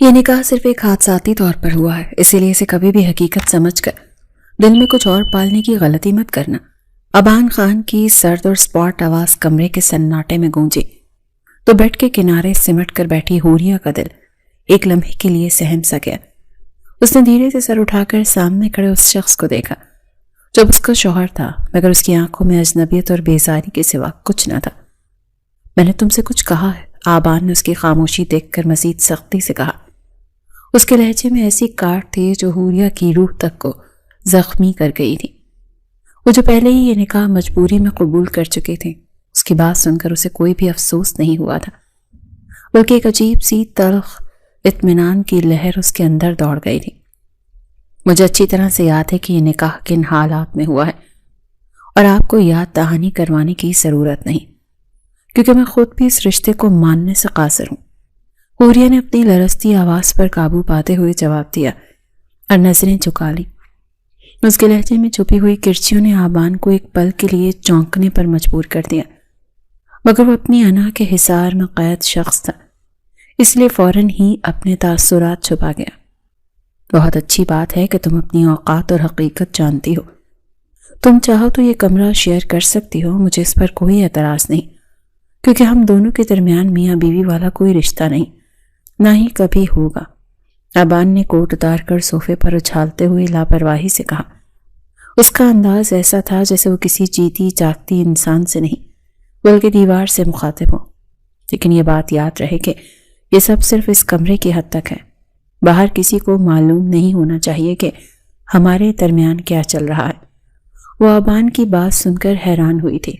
یہ نکاح صرف ایک حادثاتی طور پر ہوا ہے، اسی لیے اسے کبھی بھی حقیقت سمجھ کر دل میں کچھ اور پالنے کی غلطی مت کرنا۔ ابان خان کی سرد اور سپاٹ آواز کمرے کے سناٹے میں گونجی تو بیڈ کے کنارے سمٹ کر بیٹھی حوریہ کا دل ایک لمحے کے لیے سہم سا گیا۔ اس نے دھیرے سے سر اٹھا کر سامنے کھڑے اس شخص کو دیکھا جب اس کا شوہر تھا، مگر اس کی آنکھوں میں اجنبیت اور بیزاری کے سوا کچھ نہ تھا۔ میں نے تم سے کچھ کہا ہے، آبان نے اس کی خاموشی دیکھ کر مزید سختی سے کہا۔ اس کے لہجے میں ایسی کاٹ تھی جو حوریہ کی روح تک کو زخمی کر گئی تھی۔ وہ جو پہلے ہی یہ نکاح مجبوری میں قبول کر چکے تھے، اس کی بات سن کر اسے کوئی بھی افسوس نہیں ہوا تھا، بلکہ ایک عجیب سی تلخ اطمینان کی لہر اس کے اندر دوڑ گئی تھی۔ مجھے اچھی طرح سے یاد ہے کہ یہ نکاح کن حالات میں ہوا ہے، اور آپ کو یاد دہانی کروانے کی ضرورت نہیں، کیونکہ میں خود بھی اس رشتے کو ماننے سے قاصر ہوں۔ حوریہ نے اپنی لرزتی آواز پر قابو پاتے ہوئے جواب دیا اور نظریں جھکا لی۔ اس کے لہجے میں چھپی ہوئی کرچیوں نے آبان کو ایک پل کے لیے چونکنے پر مجبور کر دیا، مگر وہ اپنی انا کے حصار میں قید شخص تھا، اس لیے فوراً ہی اپنے تاثرات چھپا گیا۔ بہت اچھی بات ہے کہ تم اپنی اوقات اور حقیقت جانتی ہو۔ تم چاہو تو یہ کمرہ شیئر کر سکتی ہو، مجھے اس پر کوئی اعتراض نہیں، کیونکہ ہم دونوں کے درمیان میاں بیوی والا کوئی رشتہ نہیں، نہ ہی کبھی ہوگا۔ ابان نے کوٹ اتار کر صوفے پر اچھالتے ہوئے لاپرواہی سے کہا۔ اس کا انداز ایسا تھا جیسے وہ کسی جیتی جاگتی انسان سے نہیں بلکہ دیوار سے مخاطب ہو۔ لیکن یہ بات یاد رہے کہ یہ سب صرف اس کمرے کی حد تک ہے، باہر کسی کو معلوم نہیں ہونا چاہیے کہ ہمارے درمیان کیا چل رہا ہے۔ وہ ابان کی بات سن کر حیران ہوئی تھی۔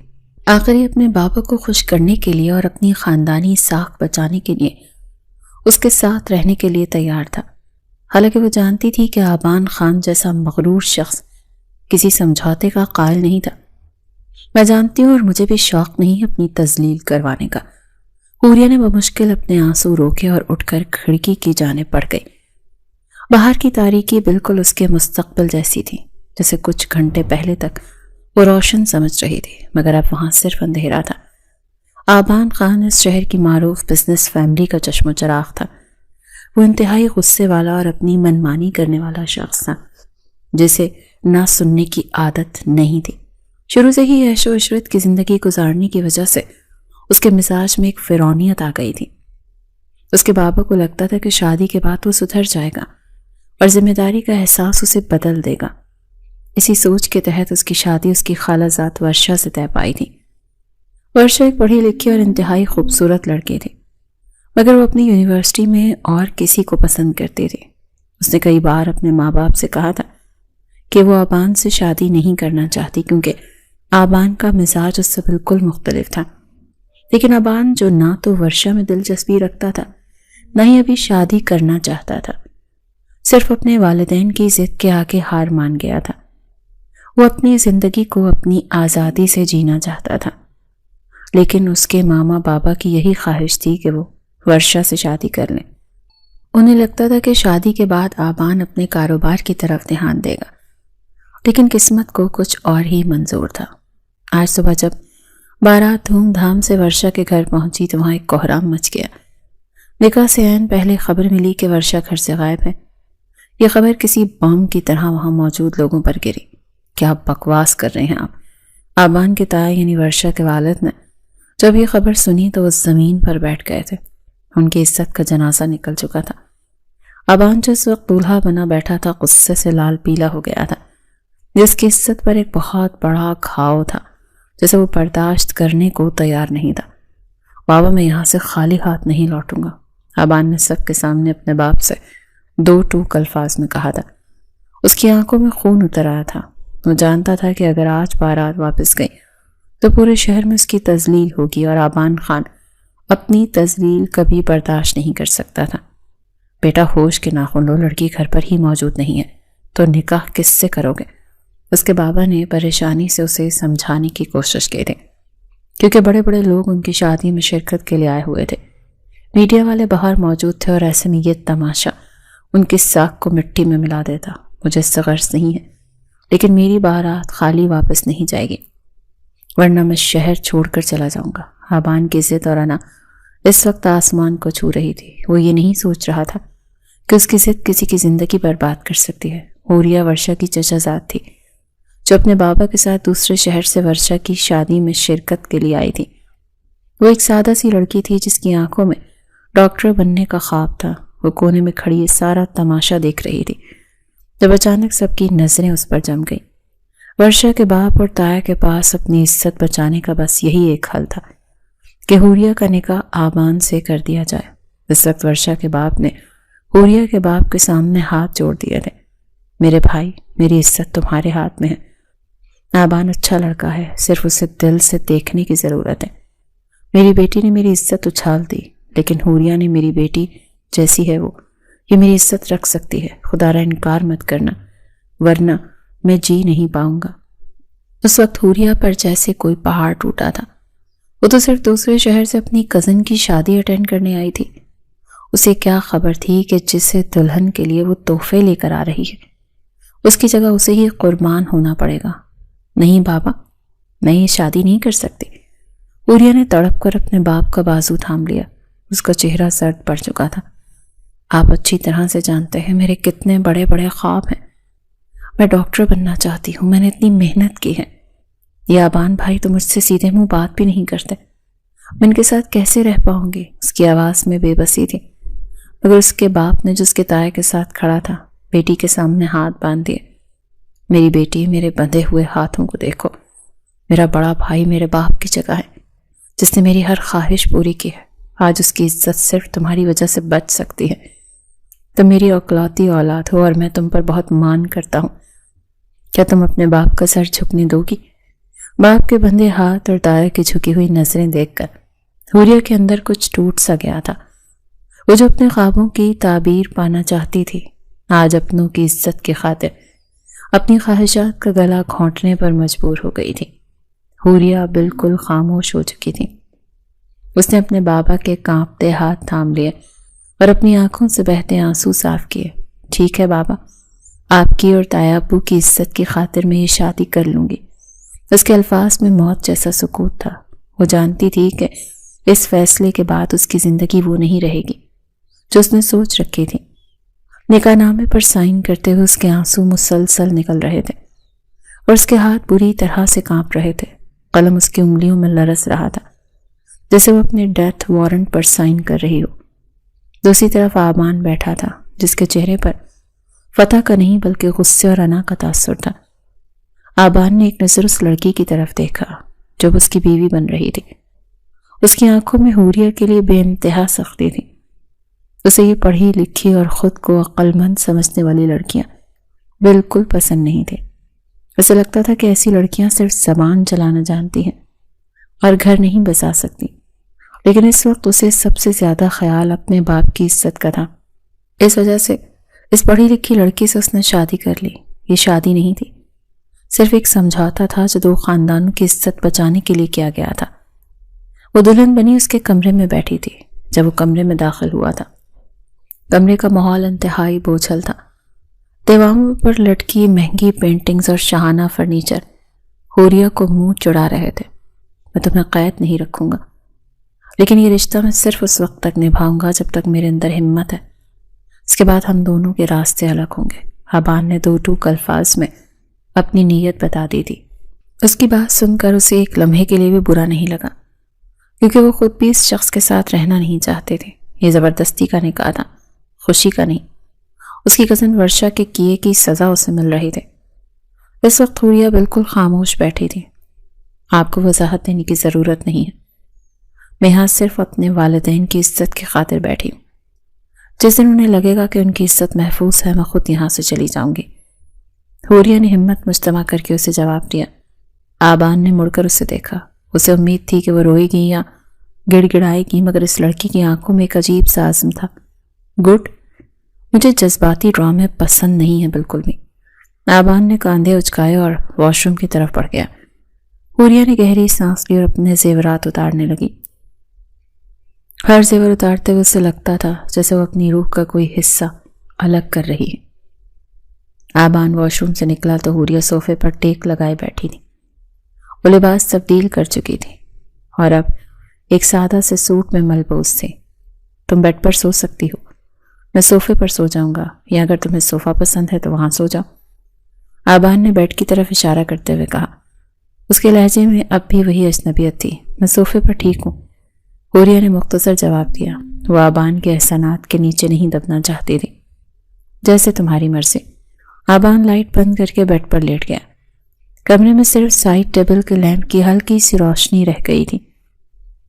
آخر یہ اپنے بابا کو خوش کرنے کے لیے اور اپنی خاندانی ساکھ بچانے کے لیے اس کے ساتھ رہنے کے لیے تیار تھا، حالانکہ وہ جانتی تھی کہ آبان خان جیسا مغرور شخص کسی سمجھوتے کا قائل نہیں تھا۔ میں جانتی ہوں اور مجھے بھی شوق نہیں اپنی تذلیل کروانے کا۔ حوریہ نے بمشکل اپنے آنسو روکے اور اٹھ کر کھڑکی کی جانب بڑھ گئی۔ باہر کی تاریکی بالکل اس کے مستقبل جیسی تھی، جیسے کچھ گھنٹے پہلے تک وہ روشن سمجھ رہی تھی، مگر اب وہاں صرف اندھیرا تھا۔ آبان خان اس شہر کی معروف بزنس فیملی کا چشم و چراغ تھا۔ وہ انتہائی غصے والا اور اپنی منمانی کرنے والا شخص تھا، جسے نہ سننے کی عادت نہیں تھی۔ شروع سے ہی عیش و عشرت کی زندگی گزارنے کی وجہ سے اس کے مزاج میں ایک فرونیت آ گئی تھی۔ اس کے بابا کو لگتا تھا کہ شادی کے بعد وہ سدھر جائے گا اور ذمہ داری کا احساس اسے بدل دے گا۔ اسی سوچ کے تحت اس کی شادی اس کی خالہ زاد ورشا سے طے پائی تھی۔ ورشا ایک پڑھی لکھی اور انتہائی خوبصورت لڑکی تھی، مگر وہ اپنی یونیورسٹی میں اور کسی کو پسند کرتی تھی۔ اس نے کئی بار اپنے ماں باپ سے کہا تھا کہ وہ آبان سے شادی نہیں کرنا چاہتی، کیونکہ آبان کا مزاج اس سے بالکل مختلف تھا۔ لیکن آبان جو نہ تو ورشا میں دلچسپی رکھتا تھا، نہ ہی ابھی شادی کرنا چاہتا تھا، صرف اپنے والدین کی ضد کے آگے ہار مان گیا تھا۔ وہ اپنی زندگی کو اپنی آزادی سے جینا چاہتا تھا، لیکن اس کے ماما بابا کی یہی خواہش تھی کہ وہ ورشا سے شادی کر لیں۔ انہیں لگتا تھا کہ شادی کے بعد آبان اپنے کاروبار کی طرف دھیان دے گا، لیکن قسمت کو کچھ اور ہی منظور تھا۔ آج صبح جب بارات دھوم دھام سے ورشا کے گھر پہنچی تو وہاں ایک کوہرام مچ گیا۔ نکاح سے عین پہلے خبر ملی کہ ورشا گھر سے غائب ہے۔ یہ خبر کسی بم کی طرح وہاں موجود لوگوں پر گری۔ کیا بکواس کر رہے ہیں آپ؟ آبان کے تایا یعنی ورشا کے والد نے جب یہ خبر سنی تو وہ زمین پر بیٹھ گئے تھے۔ ان کی عزت کا جنازہ نکل چکا تھا۔ آبان جو اس وقت دولہا بنا بیٹھا تھا غصے سے لال پیلا ہو گیا تھا، جس کی عزت پر ایک بہت بڑا گھاؤ تھا جسے وہ برداشت کرنے کو تیار نہیں تھا۔ بابا میں یہاں سے خالی ہاتھ نہیں لوٹوں گا، آبان نے سب کے سامنے اپنے باپ سے دو ٹوک الفاظ میں کہا تھا۔ اس کی آنکھوں میں خون اتر آیا تھا۔ وہ جانتا تھا کہ اگر آج بارات واپس گئی تو پورے شہر میں اس کی تذلیل ہوگی اور آبان خان اپنی تذلیل کبھی برداشت نہیں کر سکتا تھا۔ بیٹا ہوش کے ناخن لو، لڑکی گھر پر ہی موجود نہیں ہے تو نکاح کس سے کرو گے؟ اس کے بابا نے پریشانی سے اسے سمجھانے کی کوشش کی تھی، کیونکہ بڑے بڑے لوگ ان کی شادی میں شرکت کے لیے آئے ہوئے تھے۔ میڈیا والے باہر موجود تھے اور ایسے میں یہ تماشا ان کی ساکھ کو مٹی میں ملا دیتا۔ مجھے اس سے غرض نہیں ہے، لیکن میری بارات خالی واپس نہیں جائے گی، ورنہ میں شہر چھوڑ کر چلا جاؤں گا۔ آبان کی ضد اور انا اس وقت آسمان کو چھو رہی تھی۔ وہ یہ نہیں سوچ رہا تھا کہ اس کی ضد کسی کی زندگی برباد کر سکتی ہے۔ حوریہ ورشا کی چچا زاد تھی جو اپنے بابا کے ساتھ دوسرے شہر سے ورشا کی شادی میں شرکت کے لیے آئی تھی۔ وہ ایک سادہ سی لڑکی تھی جس کی آنکھوں میں ڈاکٹر بننے کا خواب تھا۔ وہ کونے میں کھڑی یہ سارا تماشا دیکھ رہی تھی جب اچانک سب کی نظریں اس پر جم گئیں۔ ورشا کے باپ اور تایا کے پاس اپنی عزت بچانے کا بس یہی ایک حل تھا کہ حوریہ کا نکاح آبان سے کر دیا جائے۔ اس وقت ورشا کے باپ نے حوریہ کے باپ کے سامنے ہاتھ جوڑ دیے تھے۔ میرے بھائی، میری عزت تمہارے ہاتھ میں ہے۔ آبان اچھا لڑکا ہے، صرف اسے دل سے دیکھنے کی ضرورت ہے۔ میری بیٹی نے میری عزت اچھال دی، لیکن حوریہ نے میری بیٹی جیسی ہے وہ، یہ میری عزت رکھ سکتی ہے۔ خدا را انکار مت کرنا ورنہ میں جی نہیں پاؤں گا۔ اس وقت حوریہ پر جیسے کوئی پہاڑ ٹوٹا تھا۔ وہ تو صرف دوسرے شہر سے اپنی کزن کی شادی اٹینڈ کرنے آئی تھی۔ اسے کیا خبر تھی کہ جسے دلہن کے لیے وہ تحفے لے کر آ رہی ہے اس کی جگہ اسے ہی قربان ہونا پڑے گا۔ نہیں بابا، میں یہ شادی نہیں کر سکتی۔ حوریہ نے تڑپ کر اپنے باپ کا بازو تھام لیا۔ اس کا چہرہ سرد پڑ چکا تھا۔ آپ اچھی طرح سے جانتے ہیں میرے کتنے بڑے بڑے خواب ہیں۔ میں ڈاکٹر بننا چاہتی ہوں، میں نے اتنی محنت کی ہے۔ یہ آبان بھائی تو مجھ سے سیدھے منہ بات بھی نہیں کرتے، میں ان کے ساتھ کیسے رہ پاؤں گی؟ اس کی آواز میں بے بسی تھی، مگر اس کے باپ نے جس کے تائے کے ساتھ کھڑا تھا بیٹی کے سامنے ہاتھ باندھ دیے۔ میری بیٹی، میرے بندھے ہوئے ہاتھوں کو دیکھو۔ میرا بڑا بھائی میرے باپ کی جگہ ہے جس نے میری ہر خواہش پوری کی ہے۔ آج اس کی عزت صرف تمہاری وجہ سے بچ سکتی ہے۔ تم میری اکلوتی اولاد ہو اور میں تم پر بہت مان کرتا ہوں۔ کیا تم اپنے باپ کا سر جھکنے دو گی؟ باپ کے بندھے ہاتھ اور دائر کی جھکی ہوئی نظریں دیکھ کر حوریہ کے اندر کچھ ٹوٹ سا گیا تھا۔ وہ جو اپنے خوابوں کی تعبیر پانا چاہتی تھی، آج اپنوں کی عزت کی خاطر اپنی خواہشات کا گلا گھونٹنے پر مجبور ہو گئی تھی۔ حوریہ بالکل خاموش ہو چکی تھی۔ اس نے اپنے بابا کے کانپتے ہاتھ تھام لیے اور اپنی آنکھوں سے بہتے آنسو صاف کیے۔ ٹھیک ہے بابا، آپ کی اور تایا ابو کی عزت کی خاطر میں یہ شادی کر لوں گی۔ اس کے الفاظ میں موت جیسا سکوت تھا۔ وہ جانتی تھی کہ اس فیصلے کے بعد اس کی زندگی وہ نہیں رہے گی جو اس نے سوچ رکھی تھی۔ نکاح نامے پر سائن کرتے ہوئے اس کے آنسو مسلسل نکل رہے تھے اور اس کے ہاتھ بری طرح سے کانپ رہے تھے۔ قلم اس کی انگلیوں میں لرز رہا تھا جیسے وہ اپنے ڈیتھ وارنٹ پر سائن کر رہی ہو۔ دوسری طرف آبان بیٹھا تھا جس کے چہرے پر فتح کا نہیں بلکہ غصے اور انا کا تاثر تھا۔ آبان نے ایک نظر اس لڑکی کی طرف دیکھا جو اس کی بیوی بن رہی تھی۔ اس کی آنکھوں میں حوریہ کے لیے بے انتہا سختی تھی۔ اسے یہ پڑھی لکھی اور خود کو عقل مند سمجھنے والی لڑکیاں بالکل پسند نہیں تھے۔ اسے لگتا تھا کہ ایسی لڑکیاں صرف زبان چلانا جانتی ہیں اور گھر نہیں بسا سکتی، لیکن اس وقت اسے سب سے زیادہ خیال اپنے باپ کی عزت کا تھا۔ اس وجہ سے اس پڑھی لکھی لڑکی سے اس نے شادی کر لی۔ یہ شادی نہیں تھی، صرف ایک سمجھوتا تھا جو دو خاندانوں کی عزت بچانے کے لیے کیا گیا تھا۔ وہ دلہن بنی اس کے کمرے میں بیٹھی تھی جب وہ کمرے میں داخل ہوا تھا۔ کمرے کا ماحول انتہائی بوجھل تھا۔ دیواروں پر لٹکی مہنگی پینٹنگز اور شاہانہ فرنیچر حوریہ کو منہ چڑھا رہے تھے۔ میں تمہیں قید نہیں رکھوں گا، لیکن یہ رشتہ میں صرف اس وقت تک نبھاؤں گا جب تک میرے اندر ہمت ہے۔ اس کے بعد ہم دونوں کے راستے الگ ہوں گے۔ آبان نے دو ٹوک الفاظ میں اپنی نیت بتا دی تھی۔ اس کی بات سن کر اسے ایک لمحے کے لیے بھی برا نہیں لگا، کیونکہ وہ خود بھی اس شخص کے ساتھ رہنا نہیں چاہتے تھے۔ یہ زبردستی کا نکاح تھا، خوشی کا نہیں۔ اس کی کزن ورشا کے کیے کی سزا اسے مل رہی تھی۔ اس وقت حوریہ بالکل خاموش بیٹھی تھی۔ آپ کو وضاحت دینے کی ضرورت نہیں ہے، میں یہاں صرف اپنے والدین کی عزت کی خاطر بیٹھی ہوں۔ جس دن انہیں لگے گا کہ ان کی عزت محفوظ ہے، میں خود یہاں سے چلی جاؤں گی۔ حوریہ نے ہمت مجتمع کر کے اسے جواب دیا۔ آبان نے مڑ کر اسے دیکھا۔ اسے امید تھی کہ وہ روئے گی یا گڑ گڑائے گی، مگر اس لڑکی کی آنکھوں میں ایک عجیب سا عزم تھا۔ گڈ، مجھے جذباتی ڈرامے پسند نہیں ہیں بالکل بھی۔ آبان نے کاندھے اچکائے اور واش روم کی طرف بڑھ گیا۔ حوریہ نے گہری سانس لی اور اپنے زیورات اتارنے لگی۔ ہر زیور اتارتے ہوئے اسے لگتا تھا جیسے وہ اپنی روح کا کوئی حصہ الگ کر رہی ہے۔ آبان واش روم سے نکلا تو حوریہ صوفے پر ٹیک لگائے بیٹھی تھی۔ وہ لباس تبدیل کر چکی تھی اور اب ایک سادہ سے سوٹ میں ملبوس تھی۔ تم بیڈ پر سو سکتی ہو، میں صوفے پر سو جاؤں گا، یا اگر تمہیں صوفہ پسند ہے تو وہاں سو جاؤ۔ آبان نے بیڈ کی طرف اشارہ کرتے ہوئے کہا۔ اس کے لہجے میں اب بھی وہی اجنبیت تھی۔ میں صوفے پر ٹھیک ہوں، حوریہ نے مختصر جواب دیا۔ وہ آبان کے احسانات کے نیچے نہیں دبنا چاہتی تھی۔ جیسے تمہاری مرضی۔ آبان لائٹ بند کر کے بیڈ پر لیٹ گیا۔ کمرے میں صرف سائڈ ٹیبل کے لیمپ کی ہلکی سی روشنی رہ گئی تھی۔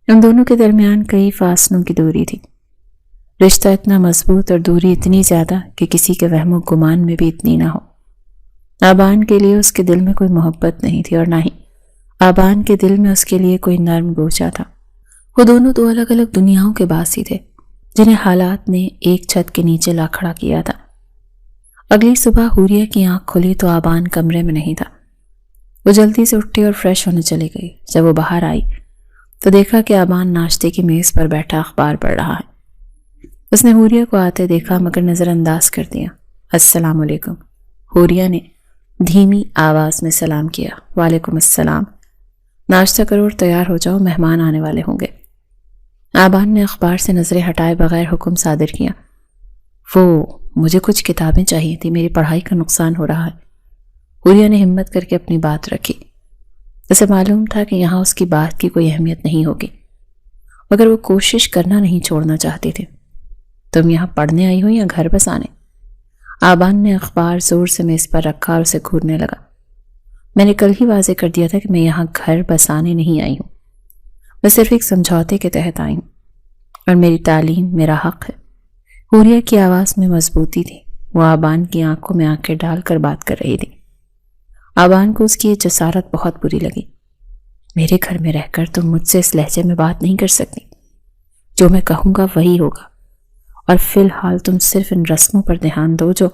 ان دونوں کے درمیان کئی فاصلوں کی دوری تھی۔ رشتہ اتنا مضبوط اور دوری اتنی زیادہ کہ کسی کے وہم و گمان میں بھی اتنی نہ ہو۔ آبان کے لیے اس کے دل میں کوئی محبت نہیں تھی، اور نہ ہی آبان کے دل میں اس کے لیے کوئی نرم گوشہ تھا۔ وہ دونوں دو الگ الگ دنیاؤں کے باسی تھے، جنہیں حالات نے ایک چھت کے نیچے لا کھڑا کیا تھا۔ اگلی صبح حوریہ کی آنکھ کھلی تو آبان کمرے میں نہیں تھا۔ وہ جلدی سے اٹھی اور فریش ہونے چلی گئی۔ جب وہ باہر آئی تو دیکھا کہ آبان ناشتے کی میز پر بیٹھا اخبار پڑھ رہا ہے۔ اس نے حوریہ کو آتے دیکھا مگر نظر انداز کر دیا۔ السلام علیکم، حوریہ نے دھیمی آواز میں سلام کیا۔ وعلیکم السلام، ناشتہ کرو اور تیار ہو جاؤ، مہمان آنے والے ہوں گے۔ آبان نے اخبار سے نظریں ہٹائے بغیر حکم صادر کیا۔ مجھے کچھ کتابیں چاہیے تھی، میری پڑھائی کا نقصان ہو رہا ہے۔ حوریہ نے ہمت کر کے اپنی بات رکھی۔ اسے معلوم تھا کہ یہاں اس کی بات کی کوئی اہمیت نہیں ہوگی، مگر وہ کوشش کرنا نہیں چھوڑنا چاہتی تھی۔ تم یہاں پڑھنے آئی ہو یا گھر بسانے؟ آبان نے اخبار زور سے میز پر رکھا اور اسے گھورنے لگا۔ میں نے کل ہی واضح کر دیا تھا کہ میں یہاں گھر بسانے نہیں آئی ہوں، میں صرف ایک سمجھوتے کے تحت آئی ہوں، اور میری تعلیم میرا حق ہے۔ حوریہ کی آواز میں مضبوطی تھی۔ وہ آبان کی آنکھوں میں آنکھیں ڈال کر بات کر رہی تھی۔ آبان کو اس کی یہ جسارت بہت بری لگی۔ میرے گھر میں رہ کر تم مجھ سے اس لہجے میں بات نہیں کر سکتی، جو میں کہوں گا وہی ہوگا، اور فی الحال تم صرف ان رسموں پر دھیان دو جو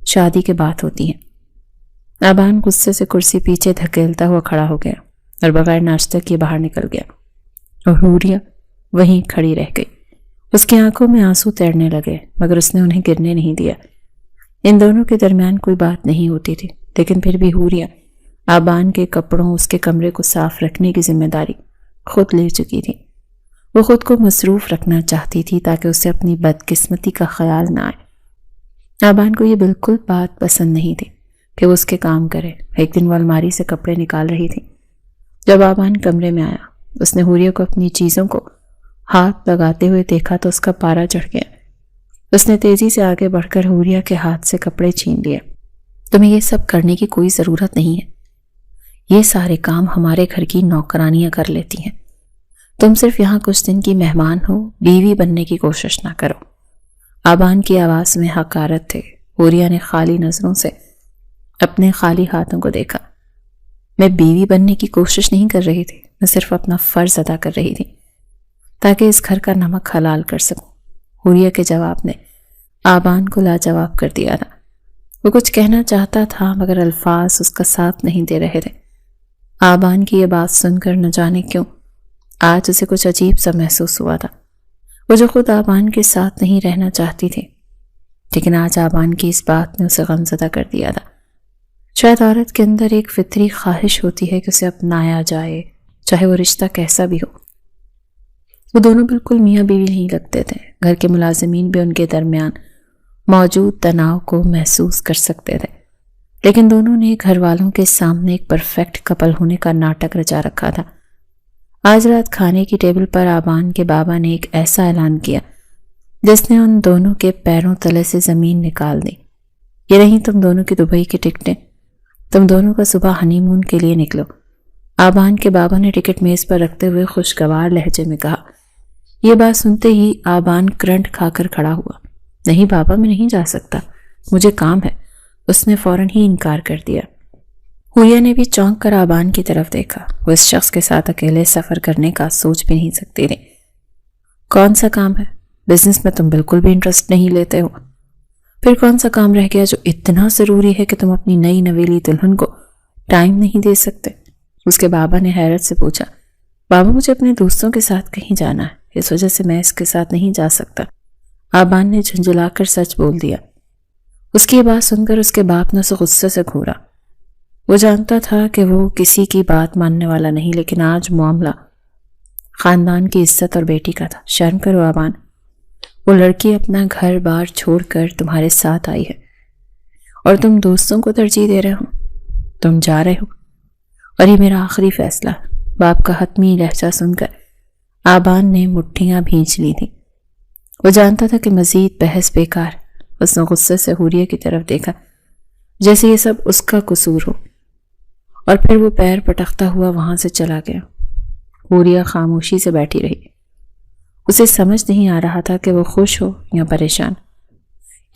شادی کے بعد ہوتی ہیں۔ آبان غصے سے کرسی پیچھے دھکیلتا ہوا کھڑا ہو گیا اور بغیر ناشتہ کیے باہر نکل گیا، اور حوریہ وہیں کھڑی رہ گئی۔ اس کی آنکھوں میں آنسو تیرنے لگے مگر اس نے انہیں گرنے نہیں دیا۔ ان دونوں کے درمیان کوئی بات نہیں ہوتی تھی، لیکن پھر بھی حوریہ آبان کے کپڑوں، اس کے کمرے کو صاف رکھنے کی ذمہ داری خود لے چکی تھی۔ وہ خود کو مصروف رکھنا چاہتی تھی تاکہ اسے اپنی بدقسمتی کا خیال نہ آئے۔ آبان کو یہ بالکل بات پسند نہیں تھی کہ وہ اس کے کام کرے۔ ایک دن وہ الماری سے کپڑے نکال رہی تھی۔ جب آبان کمرے میں آیا، اس نے حوریہ کو اپنی چیزوں کو ہاتھ لگاتے ہوئے دیکھا تو اس کا پارا چڑھ گیا۔ اس نے تیزی سے آگے بڑھ کر حوریہ کے ہاتھ سے کپڑے چھین لیے۔ تمہیں یہ سب کرنے کی کوئی ضرورت نہیں ہے، یہ سارے کام ہمارے گھر کی نوکرانیاں کر لیتی ہیں۔ تم صرف یہاں کچھ دن کی مہمان ہو، بیوی بننے کی کوشش نہ کرو۔ آبان کی آواز میں حقارت تھی۔ حوریہ نے خالی نظروں سے اپنے خالی ہاتھوں کو دیکھا۔ میں بیوی بننے کی کوشش نہیں کر رہی تھی، میں صرف اپنا فرض ادا کر رہی تھی تاکہ اس گھر کا نمک حلال کر سکوں۔ حوریہ کے جواب نے آبان کو لاجواب کر دیا تھا۔ وہ کچھ کہنا چاہتا تھا مگر الفاظ اس کا ساتھ نہیں دے رہے تھے۔ آبان کی یہ بات سن کر نہ جانے کیوں آج اسے کچھ عجیب سا محسوس ہوا تھا۔ وہ جو خود آبان کے ساتھ نہیں رہنا چاہتی تھی، لیکن آج آبان کی اس بات نے اسے غمزدہ کر دیا تھا۔ شاید عورت کے اندر ایک فطری خواہش ہوتی ہے کہ اسے اپنایا جائے، چاہے وہ رشتہ کیسا بھی ہو۔ وہ دونوں بالکل میاں بیوی نہیں لگتے تھے۔ گھر کے ملازمین بھی ان کے درمیان موجود تناؤ کو محسوس کر سکتے تھے، لیکن دونوں نے گھر والوں کے سامنے ایک پرفیکٹ کپل ہونے کا ناٹک رچا رکھا تھا۔ آج رات کھانے کی ٹیبل پر آبان کے بابا نے ایک ایسا اعلان کیا جس نے ان دونوں کے پیروں تلے سے زمین نکال دی۔ یہ رہیں تم دونوں کی دبئی کی ٹکٹیں، تم دونوں کا صبح ہنی مون کے لیے نکلو۔ آبان کے بابا نے ٹکٹ میز پر رکھتے ہوئے خوشگوار لہجے میں کہا۔ یہ بات سنتے ہی آبان کرنٹ کھا کر کھڑا ہوا۔ نہیں بابا، میں نہیں جا سکتا، مجھے کام ہے۔ اس نے فوراً ہی انکار کر دیا۔ حوریہ نے بھی چونک کر آبان کی طرف دیکھا۔ وہ اس شخص کے ساتھ اکیلے سفر کرنے کا سوچ بھی نہیں سکتی تھی۔ کون سا کام ہے؟ بزنس میں تم بالکل بھی انٹرسٹ نہیں لیتے ہو۔ پھر کون سا کام رہ گیا جو اتنا ضروری ہے کہ تم اپنی نئی نویلی دلہن کو ٹائم نہیں دے سکتے؟ اس کے بابا نے حیرت سے پوچھا۔ بابا، مجھے اپنے دوستوں کے ساتھ کہیں جانا ہے، اس وجہ سے میں اس کے ساتھ نہیں جا سکتا۔ آبان نے جھنجھلا کر سچ بول دیا۔ اس کی یہ بات سن کر اس کے باپ نے اسے غصے سے گھورا۔ وہ جانتا تھا کہ وہ کسی کی بات ماننے والا نہیں، لیکن آج معاملہ خاندان کی عزت اور بیٹی کا تھا۔ شرم کرو آبان۔ وہ لڑکی اپنا گھر بار چھوڑ کر تمہارے ساتھ آئی ہے اور تم دوستوں کو ترجیح دے رہے ہو. تم جا رہے ہو اور یہ میرا آخری فیصلہ. باپ کا حتمی لہجہ سن کر آبان نے مٹھیاں بھینچ لی تھیں. وہ جانتا تھا کہ مزید بحث بیکار. اس نے غصے سے حوریہ کی طرف دیکھا جیسے یہ سب اس کا قصور ہو، اور پھر وہ پیر پٹکتا ہوا وہاں سے چلا گیا. حوریہ خاموشی سے بیٹھی رہی. اسے سمجھ نہیں آ رہا تھا کہ وہ خوش ہو یا پریشان.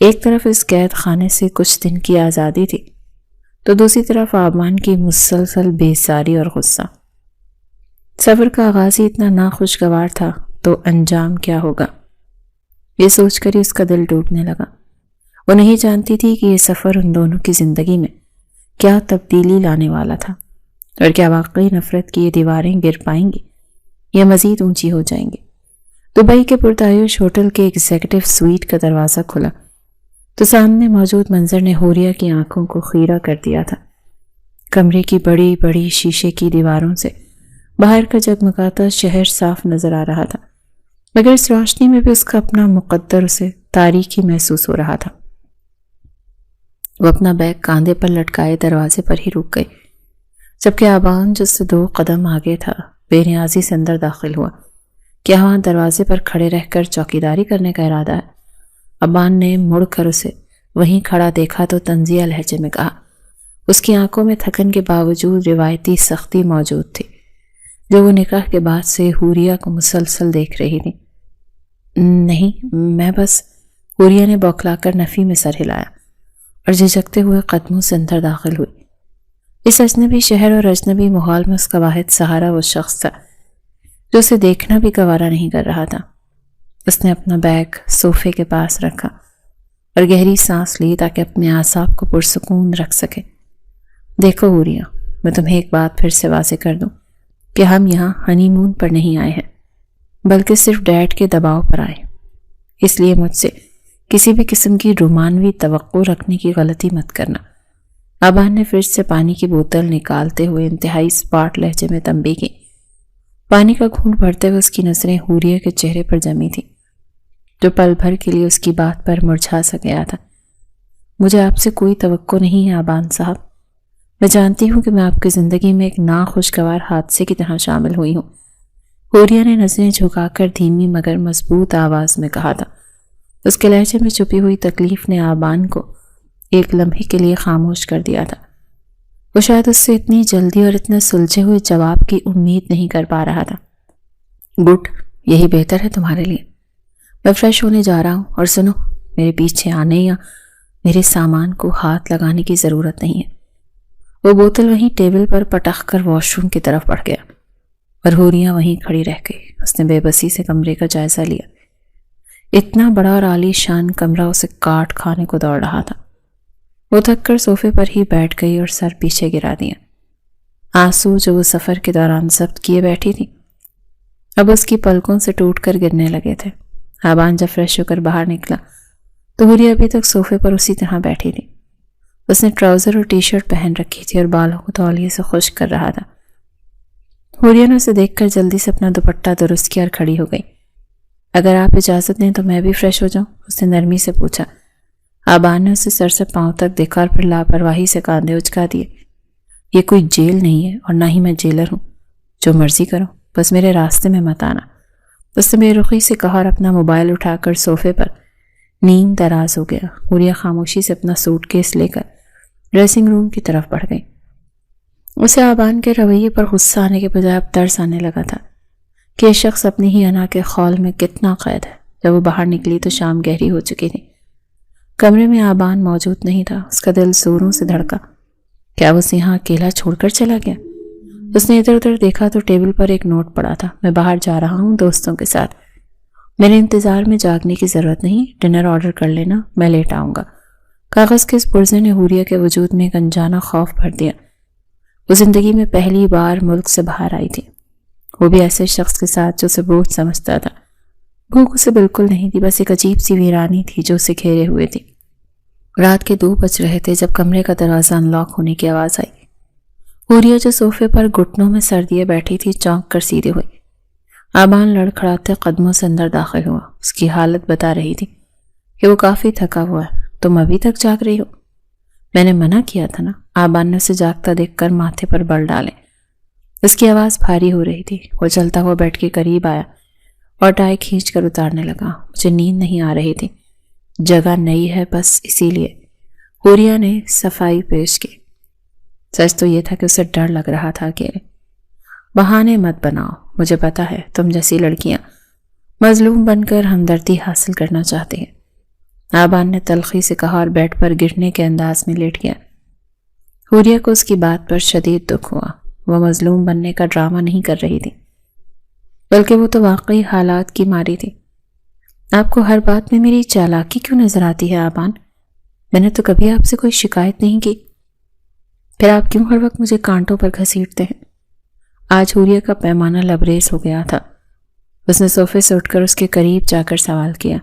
ایک طرف اس قید خانے سے کچھ دن کی آزادی تھی تو دوسری طرف آبان کی مسلسل بیزاری اور غصہ. سفر کا آغاز ہی اتنا ناخوشگوار تھا تو انجام کیا ہوگا، یہ سوچ کر ہی اس کا دل ٹوٹنے لگا. وہ نہیں جانتی تھی کہ یہ سفر ان دونوں کی زندگی میں کیا تبدیلی لانے والا تھا، اور کیا واقعی نفرت کی یہ دیواریں گر پائیں گی یا مزید اونچی ہو جائیں گی. دبئی کے پرتعیش ہوٹل کے ایگزیکٹو سویٹ کا دروازہ کھلا تو سامنے موجود منظر نے حوریہ کی آنکھوں کو خیرہ کر دیا تھا. کمرے کی بڑی بڑی شیشے کی دیواروں سے باہر کا جگمگاتا شہر صاف نظر آ رہا تھا، مگر اس روشنی میں بھی اس کا اپنا مقدر اسے تاریکی محسوس ہو رہا تھا. وہ اپنا بیگ کاندھے پر لٹکائے دروازے پر ہی رک گئی، جبکہ آبان جس سے 2 قدم آگے تھا بے نیازی سے اندر داخل ہوا. کیا وہاں دروازے پر کھڑے رہ کر چوکیداری کرنے کا ارادہ ہے؟ آبان نے مڑ کر اسے وہیں کھڑا دیکھا تو طنزیہ لہجے میں کہا. اس کی آنکھوں میں تھکن کے باوجود روایتی سختی موجود تھی جو وہ نکاح کے بعد سے حوریہ کو مسلسل دیکھ رہی تھی. نہیں، میں بس. حوریہ نے بوکھلا کر نفی میں سر ہلایا اور جھجکتے ہوئے قدموں سے اندر داخل ہوئی. اس اجنبی شہر اور اجنبی ماحول میں اس کا واحد سہارا وہ شخص تھا جو اسے دیکھنا بھی گوارا نہیں کر رہا تھا. اس نے اپنا بیگ صوفے کے پاس رکھا اور گہری سانس لی تاکہ اپنے اعصاب کو پرسکون رکھ سکے. دیکھو حوریہ، میں تمہیں ایک بات پھر سے واضح کر دوں کہ ہم یہاں ہنی مون پر نہیں آئے ہیں، بلکہ صرف ڈیڈ کے دباؤ پر آئے. اس لیے مجھ سے کسی بھی قسم کی رومانوی توقع رکھنے کی غلطی مت کرنا. آبان نے فریج سے پانی کی بوتل نکالتے ہوئے انتہائی اسپاٹ لہجے میں تنبیہ کی. پانی کا گھونٹ بھرتے ہوئے اس کی نظریں حوریہ کے چہرے پر جمی تھی جو پل بھر کے لیے اس کی بات پر مرجھا سا گیا تھا. مجھے آپ سے کوئی توقع نہیں ہے آبان صاحب. میں جانتی ہوں کہ میں آپ کی زندگی میں ایک ناخوشگوار حادثے کی طرح شامل ہوئی ہوں. حوریہ نے نظریں جھکا کر دھیمی مگر مضبوط آواز میں کہا تھا. اس کے لہجے میں چھپی ہوئی تکلیف نے آبان کو ایک لمحے کے لیے خاموش کر دیا تھا. وہ شاید اس سے اتنی جلدی اور اتنے سلجھے ہوئے جواب کی امید نہیں کر پا رہا تھا. گڈ، یہی بہتر ہے تمہارے لیے. میں فریش ہونے جا رہا ہوں، اور سنو، میرے پیچھے آنے یا میرے سامان کو ہاتھ لگانے کی ضرورت نہیں ہے. وہ بوتل وہیں ٹیبل پر پٹخ کر واش روم کی طرف بڑھ گیا اور حوریہ وہیں کھڑی رہ گئی. اس نے بے بسی سے کمرے کا جائزہ لیا. اتنا بڑا اور عالی شان کمرہ اسے کاٹ کھانے کو دوڑ رہا تھا. وہ تھک کر صوفے پر ہی بیٹھ گئی اور سر پیچھے گرا دیا. آنسو جو وہ سفر کے دوران ضبط کیے بیٹھی تھی اب اس کی پلکوں سے ٹوٹ کر گرنے لگے تھے. آبان جب فریش ہو کر باہر نکلا تو حوریہ ابھی تک صوفے پر اسی طرح بیٹھی تھی. اس نے ٹراؤزر اور ٹی شرٹ پہن رکھی تھی اور بالوں کو تولیے سے خشک کر رہا تھا. حوریہ نے اسے دیکھ کر جلدی سے اپنا دوپٹہ درست کیا اور کھڑی ہو گئی. اگر آپ اجازت دیں تو میں بھی فریش ہو جاؤں؟ اس نے نرمی سے پوچھا. آبان نے اسے سر سے پاؤں تک دیکھا اور پھر لاپرواہی سے کاندھے اچکا دیے. یہ کوئی جیل نہیں ہے اور نہ ہی میں جیلر ہوں. جو مرضی کرو، بس میرے راستے میں مت آنا. اس نے بے رخی سے کہا اور اپنا موبائل اٹھا کر صوفے پر نیند دراز ہو گیا. حوریہ خاموشی سے اپنا سوٹ کیس لے کر ڈریسنگ روم کی طرف بڑھ گئی. اسے آبان کے رویے پر غصہ آنے کے بجائے اب ترس آنے لگا تھا کہ یہ شخص اپنی ہی انا کے خول میں کتنا قید ہے. جب وہ باہر نکلی تو شام گہری ہو چکی تھی. کمرے میں آبان موجود نہیں تھا. اس کا دل زوروں سے دھڑکا. کیا وہ اسے یہاں اکیلا چھوڑ کر چلا گیا؟ اس نے ادھر ادھر دیکھا تو ٹیبل پر ایک نوٹ پڑا تھا. میں باہر جا رہا ہوں دوستوں کے ساتھ. میرے انتظار میں جاگنے کی ضرورت نہیں. ڈنر آرڈر کر لینا، میں لیٹ آؤں گا. کاغذ کے اس پرزے نے حوریہ کے وجود میں ایک انجانہ خوف بھر دیا. وہ زندگی میں پہلی بار ملک سے باہر آئی تھی، وہ بھی ایسے شخص کے ساتھ جو اسے بوجھ سمجھتا تھا. بھوک اسے بالکل نہیں تھی، بس ایک عجیب سی ویرانی تھی جو اسے گھیرے ہوئے تھی. رات کے 2 بج رہے تھے جب کمرے کا دروازہ ان لاک ہونے کی آواز آئی. حوریہ جو صوفے پر گھٹنوں میں سر دیے بیٹھی تھی چونک کر سیدھی ہوئی. آبان لڑکھڑاتے قدموں سے اندر داخل ہوا۔ اس کی حالت بتا رہی تھی کہ وہ کافی تھکا ہوا ہے۔ تم ابھی تک جاگ رہی ہو؟ میں نے منع کیا تھا نا۔ آبان نے اسے جاگتا دیکھ کر ماتھے پر بل ڈالے۔ اس کی آواز بھاری ہو رہی تھی۔ وہ چلتا ہوا بیڈ کے قریب آیا اور ٹائی کھینچ کر اتارنے لگا۔ مجھے نیند نہیں آ رہی تھی، جگہ نئی ہے بس اسی لیے، حوریہ نے صفائی پیش کی۔ سچ تو یہ تھا کہ اسے ڈر لگ رہا تھا کہ بہانے مت بناؤ، مجھے پتا ہے تم جیسی لڑکیاں مظلوم بن کر ہمدردی حاصل کرنا چاہتی ہیں۔ آبان نے تلخی سے کہا اور بیڈ پر گرنے کے انداز میں لیٹ گیا۔ حوریہ کو اس کی بات پر شدید دکھ ہوا۔ وہ مظلوم بننے کا ڈرامہ نہیں کر رہی تھی، بلکہ وہ تو واقعی حالات کی ماری تھی۔ آپ کو ہر بات میں میری چالاکی کیوں نظر آتی ہے آبان؟ میں نے تو کبھی آپ سے کوئی شکایت نہیں کی، پھر آپ کیوں ہر وقت مجھے کانٹوں پر گھسیٹتے ہیں؟ آج حوریہ کا پیمانہ لبریز ہو گیا تھا۔ اس نے صوفے سے اٹھ کر اس کے قریب جا کر سوال کیا۔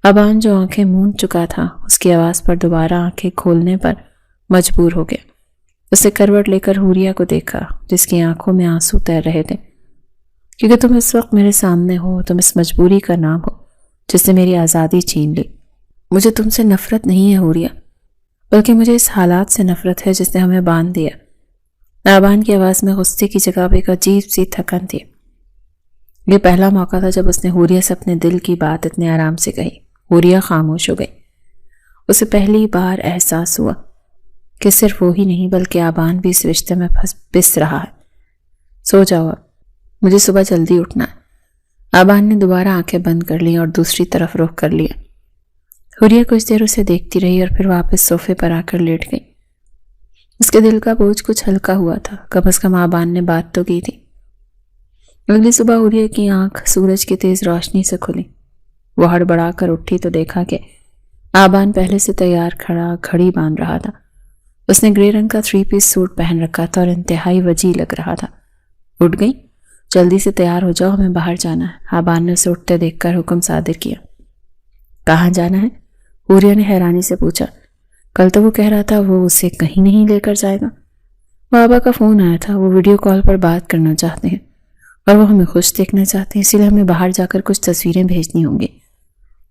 آبان جو آنکھیں موند چکا تھا، اس کی آواز پر دوبارہ آنکھیں کھولنے پر مجبور ہو گیا۔ اس نے کروٹ لے کر حوریہ کو دیکھا، جس کی آنکھوں میں آنسو تیر رہے تھے۔ کیونکہ تم اس وقت میرے سامنے ہو، تم اس مجبوری کا نام ہو جس نے میری آزادی چھین لی۔ مجھے تم سے نفرت نہیں ہے حوریہ، بلکہ مجھے اس حالات سے نفرت ہے جس نے ہمیں باندھ دیا۔ آبان کی آواز میں غصے کی جگہ پہ ایک عجیب سی تھکن تھی۔ یہ پہلا موقع تھا جب اس نے حوریہ سے اپنے دل کی بات اتنے آرام سے کہی۔ حوریہ خاموش ہو گئی۔ اسے پہلی بار احساس ہوا کہ صرف وہی نہیں بلکہ آبان بھی اس رشتے میں پس رہا ہے۔ سو جاؤ اب، مجھے صبح جلدی اٹھنا ہے۔ آبان نے دوبارہ آنکھیں بند کر لی اور دوسری طرف رخ کر لیا۔ حوریہ کچھ دیر اسے دیکھتی رہی اور پھر واپس صوفے پر آ کر لیٹ گئی۔ اس کے دل کا بوجھ کچھ ہلکا ہوا تھا، کم از کم آبان نے بات تو کی تھی۔ اگلی صبح حوریہ کی آنکھ سورج کی تیز روشنی سے کھلی۔ وہ ہڑبڑا کر اٹھی تو دیکھا کہ آبان پہلے سے تیار کھڑا گھڑی باندھ رہا تھا۔ اس نے گرے رنگ کا 3 پیس سوٹ پہن رکھا تھا اور انتہائی وجیح لگ رہا تھا۔ اٹھ گئی؟ جلدی سے تیار ہو جاؤ، ہمیں باہر جانا ہے۔ آبان نے اسے اٹھتے دیکھ کر حکم صادر کیا۔ کہاں جانا ہے؟ حوریہ نے حیرانی سے پوچھا۔ کل تو وہ کہہ رہا تھا وہ اسے کہیں نہیں لے کر جائے گا۔ بابا کا فون آیا تھا، وہ ویڈیو کال پر بات کرنا چاہتے ہیں اور وہ ہمیں خوش دیکھنا چاہتے ہیں، اسی لیے ہمیں باہر جا کر کچھ تصویریں بھیجنی ہوں گی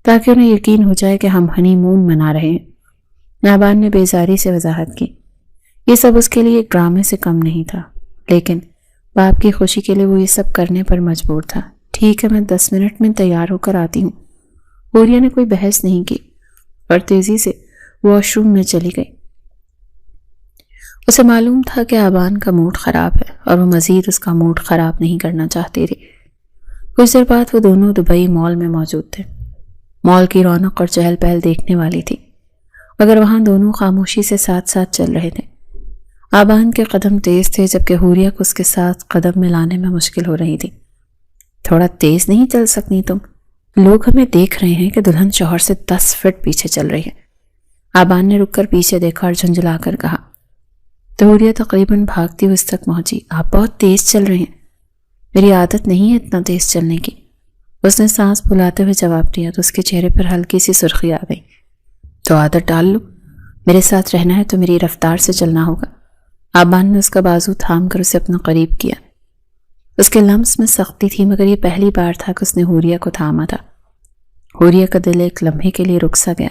تاکہ انہیں یقین ہو جائے کہ ہم ہنی مون منا رہے ہیں۔ آبان نے بیزاری سے وضاحت کی۔ یہ سب اس کے لیے ایک ڈرامے سے کم نہیں تھا، لیکن باپ کی خوشی کے لیے وہ یہ سب کرنے پر مجبور تھا۔ ٹھیک ہے، میں 10 منٹ میں تیار ہو کر آتی ہوں۔ حوریہ نے کوئی بحث نہیں کی اور تیزی سے واش روم میں چلی گئی۔ اسے معلوم تھا کہ آبان کا موڈ خراب ہے اور وہ مزید اس کا موڈ خراب نہیں کرنا چاہتی تھی۔ کچھ دیر بعد وہ دونوں دبئی مال میں موجود تھے۔ مال کی رونق اور چہل پہل دیکھنے والی تھی، مگر وہاں دونوں خاموشی سے ساتھ ساتھ چل رہے تھے۔ آبان کے قدم تیز تھے جبکہ حوریہ کو اس کے ساتھ قدم ملانے میں مشکل ہو رہی تھی۔ تھوڑا تیز نہیں چل سکتی تم؟ لوگ ہمیں دیکھ رہے ہیں کہ دلہن شوہر سے 10 فٹ پیچھے چل رہی ہے۔ آبان نے رک کر پیچھے دیکھا اور جھنجھلا کر کہا۔ تو حوریہ تقریباً بھاگتی ہوئی اس تک پہنچی۔ آپ بہت تیز چل رہے ہیں۔ میری عادت نہیں ہے اتنا تیز چلنے کی۔ اس نے سانس پھولاتے ہوئے جواب دیا تو اس کے چہرے پر ہلکی سی سرخی آ گئی۔ تو عادت ڈال لو، میرے ساتھ رہنا ہے تو میری رفتار سے چلنا ہوگا۔ آبان نے اس کا بازو تھام کر اسے اپنا قریب کیا۔ اس کے لمس میں سختی تھی، مگر یہ پہلی بار تھا کہ اس نے حوریہ کو تھاما تھا۔ حوریہ کا دل ایک لمحے کے لیے رک سا گیا۔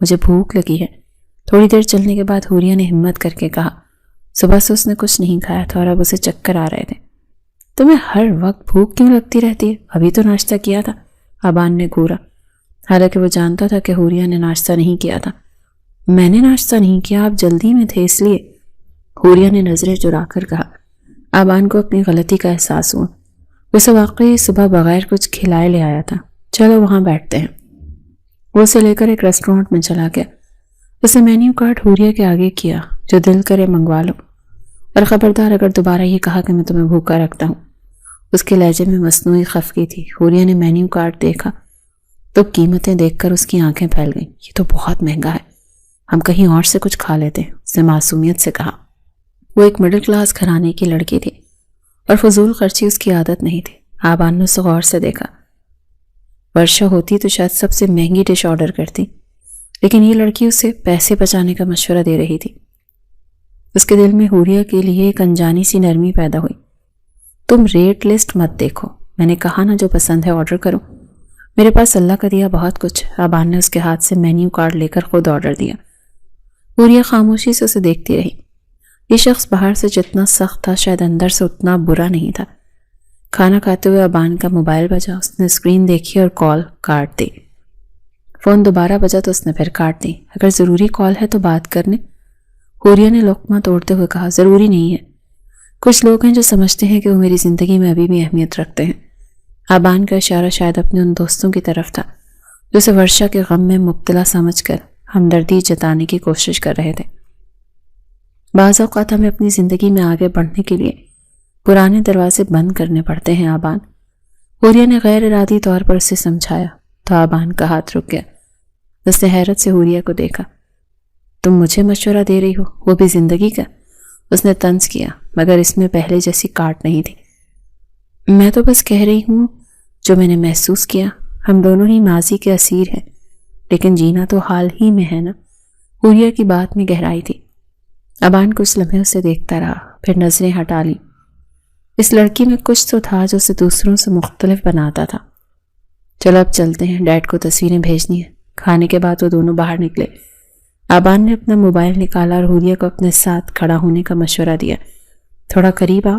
مجھے بھوک لگی ہے۔ تھوڑی دیر چلنے کے بعد حوریہ نے ہمت کر کے کہا۔ صبح سے اس نے کچھ نہیں کھایا تھا اور اب اسے چکر آ رہے تھے۔ تمہیں ہر وقت بھوک کیوں لگتی رہتی ہے؟ ابھی تو ناشتہ کیا تھا۔ آبان نے گھورا، حالانکہ وہ جانتا تھا کہ حوریہ نے ناشتہ نہیں کیا تھا۔ میں نے ناشتہ نہیں کیا، آپ جلدی میں تھے اس لیے، حوریہ نے نظریں چرا کر کہا۔ آبان کو اپنی غلطی کا احساس ہوا۔ اسے واقعی صبح بغیر کچھ کھلائے لے آیا تھا۔ چلو وہاں بیٹھتے ہیں۔ وہ اسے لے کر ایک ریسٹورینٹ میں چلا گیا۔ اس نے مینیو کارڈ حوریہ کے آگے کیا۔ جو دل کرے منگوا لو، اور خبردار اگر دوبارہ یہ کہا کہ میں تمہیں بھوکا رکھتا ہوں۔ اس کے لہجے میں مصنوعی خفگی تھی۔ حوریہ نے مینیو کارڈ دیکھا تو قیمتیں دیکھ کر اس کی آنکھیں پھیل گئیں۔ یہ تو بہت مہنگا ہے، ہم کہیں اور سے کچھ کھا لیتے ہیں، اس نے معصومیت سے کہا۔ وہ ایک مڈل کلاس گھرانے کی لڑکی تھی اور فضول خرچی اس کی عادت نہیں تھی۔ آبان نے اسے غور سے دیکھا۔ ورشا ہوتی تو شاید سب سے مہنگی ڈش آرڈر کرتی، لیکن یہ لڑکی اسے پیسے بچانے کا مشورہ دے رہی تھی۔ اس کے دل میں حوریہ کے لیے ایک انجانی سی نرمی پیدا ہوئی۔ تم ریٹ لسٹ مت دیکھو، میں نے کہا نا جو پسند ہے آرڈر کرو. میرے پاس اللہ کا دیا بہت کچھ. آبان نے اس کے ہاتھ سے مینیو کارڈ لے کر خود آرڈر دیا. حوریہ خاموشی سے اسے دیکھتی رہی. یہ شخص باہر سے جتنا سخت تھا شاید اندر سے اتنا برا نہیں تھا. کھانا کھاتے ہوئے آبان کا موبائل بجا. اس نے اسکرین دیکھی اور کال کاٹ دی. فون دوبارہ بجا تو اس نے پھر کاٹ دی. اگر ضروری کال ہے تو بات کرنے. حوریہ نے لقمہ توڑتے ہوئے کہا ضروری نہیں ہے. کچھ لوگ ہیں جو سمجھتے ہیں کہ وہ میری زندگی میں ابھی بھی اہمیت رکھتے ہیں. آبان کا اشارہ شاید اپنے ان دوستوں کی طرف تھا جو اسے ورشا کے غم میں مبتلا سمجھ کر ہمدردی جتانے کی کوشش کر رہے تھے. بعض اوقات ہمیں اپنی زندگی میں آگے بڑھنے کے لیے پرانے دروازے بند کرنے پڑتے ہیں آبان. حوریہ نے غیر ارادی طور پر اسے سمجھایا تو آبان کا ہاتھ رک گیا. اس نے حیرت سے حوریہ کو دیکھا. تم مجھے مشورہ دے رہی ہو وہ بھی زندگی کا؟ اس نے طنز کیا مگر اس میں پہلے جیسی کاٹ نہیں تھی. میں تو بس کہہ رہی ہوں جو میں نے محسوس کیا. ہم دونوں ہی ماضی کے اسیر ہیں لیکن جینا تو حال ہی میں ہے نا. حوریہ کی بات میں گہرائی تھی. آبان کچھ لمحے اسے دیکھتا رہا پھر نظریں ہٹا لی. اس لڑکی میں کچھ تو تھا جو اسے دوسروں سے مختلف بناتا تھا. چلو اب چلتے ہیں, ڈیڈ کو تصویریں بھیجنی ہیں. کھانے کے بعد وہ دونوں باہر نکلے. آبان نے اپنا موبائل نکالا اور حوریہ کو اپنے ساتھ کھڑا ہونے کا مشورہ دیا. تھوڑا قریب آؤ,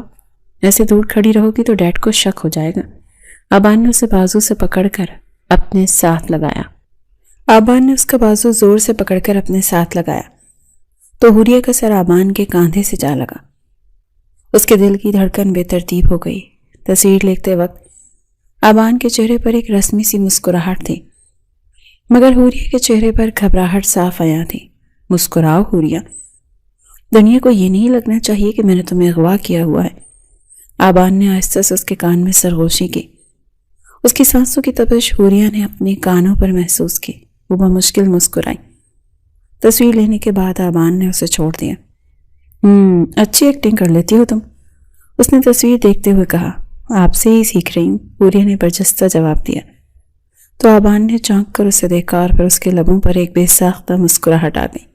ایسے دور کھڑی رہو گی تو ڈیڈ کو شک ہو جائے گا. آبان نے اسے بازو سے پکڑ کر اپنے ساتھ لگایا. آبان نے اس کا بازو زور سے پکڑ کر اپنے ساتھ لگایا تو حوریہ کا سر آبان کے کاندھے سے جا لگا. اس کے دل کی دھڑکن بے ترتیب ہو گئی. تصویر لیتے وقت آبان کے چہرے پر ایک رسمی سی مسکراہٹ تھی مگر حوریہ کے چہرے پر گھبراہٹ صاف عیاں تھی. مسکراؤ حوریہ, دنیا کو یہ نہیں لگنا چاہیے کہ میں نے تمہیں اغوا کیا ہوا ہے. آبان نے آہستہ سے اس کے کان میں سرگوشی کی. اس کی سانسوں کی تپش حوریہ نے اپنے کانوں پر محسوس کی. وہ بمشکل مسکرائی. تصویر لینے کے بعد آبان نے اسے چھوڑ دیا. اچھی ایکٹنگ کر لیتی ہو تم, اس نے تصویر دیکھتے ہوئے کہا. آپ سے ہی سیکھ رہی ہوں, حوریہ نے برجستہ جواب دیا. تو آبان نے چونک کر اسے دیکھا اور پھر اس کے لبوں پر ایک بے ساختہ مسکراہٹ آ گئی.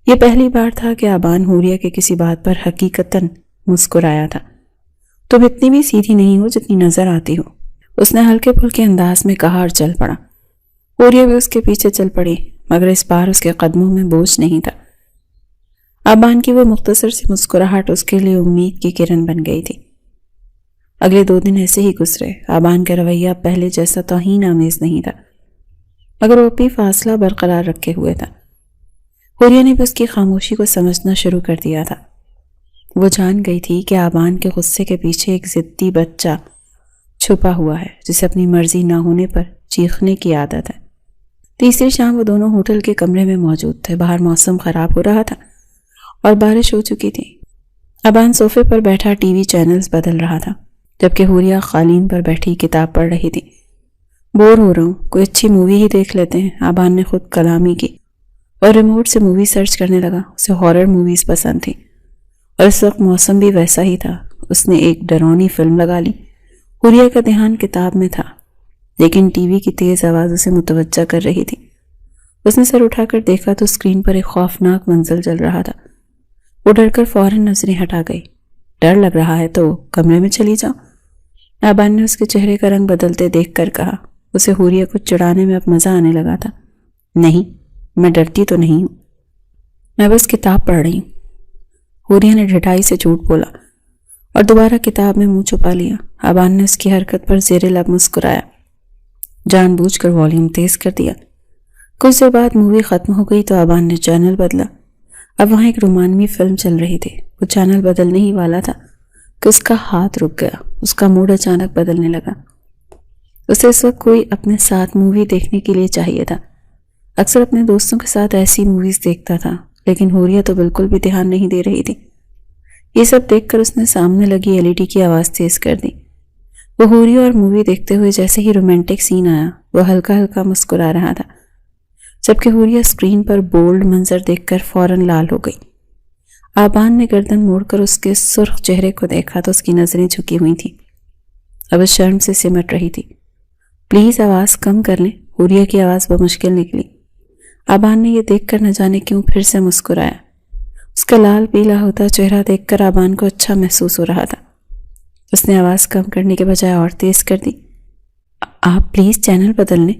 یہ پہلی بار تھا کہ آبان حوریہ کے کسی بات پر حقیقتاً مسکرایا تھا. تم اتنی بھی سیدھی نہیں ہو جتنی نظر آتی ہو, اس نے ہلکے پھلکے انداز میں کہا اور چل پڑا. حوریہ بھی اس کے پیچھے چل پڑی مگر اس بار اس کے قدموں میں بوجھ نہیں تھا. آبان کی وہ مختصر سی مسکراہٹ اس کے لیے امید کی کرن بن گئی تھی. اگلے 2 دن ایسے ہی گزرے. آبان کا رویہ پہلے جیسا توہین آمیز نہیں تھا مگر وہ بھی فاصلہ برقرار رکھے ہوئے تھا. حوریہ نے بھی اس کی خاموشی کو سمجھنا شروع کر دیا تھا. وہ جان گئی تھی کہ آبان کے غصے کے پیچھے ایک ضدی بچہ چھپا ہوا ہے جسے اپنی مرضی نہ ہونے پر چیخنے کی عادت ہے. تیسری شام وہ دونوں ہوٹل کے کمرے میں موجود تھے. باہر موسم خراب ہو رہا تھا اور بارش ہو چکی تھی. آبان صوفے پر بیٹھا ٹی وی چینلز بدل رہا تھا جبکہ حوریہ قالین پر بیٹھی کتاب پڑھ رہی تھی. بور ہو رہا ہوں, کوئی اچھی مووی ہی دیکھ لیتے ہیں, آبان نے خود کلامی کی اور ریموٹ سے مووی سرچ کرنے لگا. اسے ہارر موویز پسند تھی اور اس وقت موسم بھی ویسا ہی تھا. اس نے ایک ڈرونی فلم لگا لی. حوریہ کا دھیان کتاب میں تھا لیکن ٹی وی کی تیز آواز اسے متوجہ کر رہی تھی. اس نے سر اٹھا کر دیکھا تو اسکرین پر ایک خوفناک منظر چل رہا تھا. وہ ڈر کر فوراً نظریں ہٹا گئی. ڈر لگ رہا ہے تو کمرے میں چلی جاؤ, آبان نے اس کے چہرے کا رنگ بدلتے دیکھ کر کہا. اسے حوریہ کو چڑھانے میں اب مزہ آنے لگا تھا. نہیں, میں ڈرتی تو نہیں ہوں, میں بس کتاب پڑھ رہی ہوں. حوریہ نے ڈھٹائی سے جھوٹ بولا اور دوبارہ کتاب میں منہ چھپا لیا. آبان نے اس کی حرکت پر زیر لب مسکرایا. جان بوجھ کر والیوم تیز کر دیا. کچھ دیر بعد مووی ختم ہو گئی تو آبان نے چینل بدلا. اب وہاں ایک رومانوی فلم چل رہی تھی. وہ چینل بدلنے ہی والا تھا کہ اس کا ہاتھ رک گیا. اس کا موڈ اچانک بدلنے لگا. اسے اس وقت کوئی اپنے ساتھ مووی دیکھنے کے لیے چاہیے تھا. اکثر اپنے دوستوں کے ساتھ ایسی موویز دیکھتا تھا لیکن حوریہ تو بالکل بھی دھیان نہیں دے رہی تھی. یہ سب دیکھ کر اس نے سامنے لگی LED کی آواز تیز کر دی. وہ حوریہ اور مووی دیکھتے ہوئے جیسے ہی رومانٹک سین آیا وہ ہلکا ہلکا مسکرا رہا تھا جبکہ حوریہ اسکرین پر بولڈ منظر دیکھ کر فوراً لال ہو گئی. آبان نے گردن موڑ کر اس کے سرخ چہرے کو دیکھا تو اس کی نظریں جھکی ہوئی تھیں. اب اس شرم سے سمٹ رہی تھی. پلیز آواز کم کر لیں, حوریہ کی آواز بمشکل نکلی. آبان نے یہ دیکھ کر نہ جانے کیوں پھر سے مسکرایا. اس کا لال پیلا ہوتا چہرہ دیکھ کر آبان کو اچھا محسوس ہو رہا تھا. اس نے آواز کم کرنے کے بجائے اور تیز کر دی۔ آپ پلیز چینل بدل لیں۔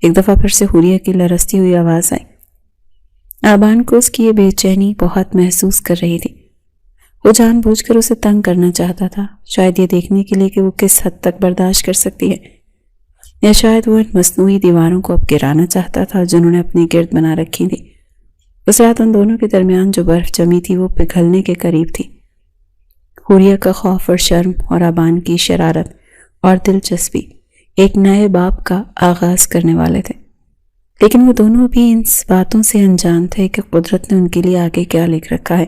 ایک دفعہ پھر سے حوریہ کی لرزتی ہوئی آواز آئی۔ آبان کو اس کی یہ بے چینی بہت محسوس کر رہی تھی۔ وہ جان بوجھ کر اسے تنگ کرنا چاہتا تھا، شاید یہ دیکھنے کے لیے کہ وہ کس حد تک برداشت کر سکتی ہے، یا شاید وہ ان مصنوعی دیواروں کو اب گرانا چاہتا تھا جنہوں نے اپنے گرد بنا رکھی تھی۔ اس رات ان دونوں کے درمیان جو برف جمی تھی وہ پگھلنے کے قریب تھی۔ حوریہ کا خوف اور شرم اور آبان کی شرارت اور دلچسپی ایک نئے باب کا آغاز کرنے والے تھے، لیکن وہ دونوں بھی ان باتوں سے انجان تھے کہ قدرت نے ان کے لیے آگے کیا لکھ رکھا ہے۔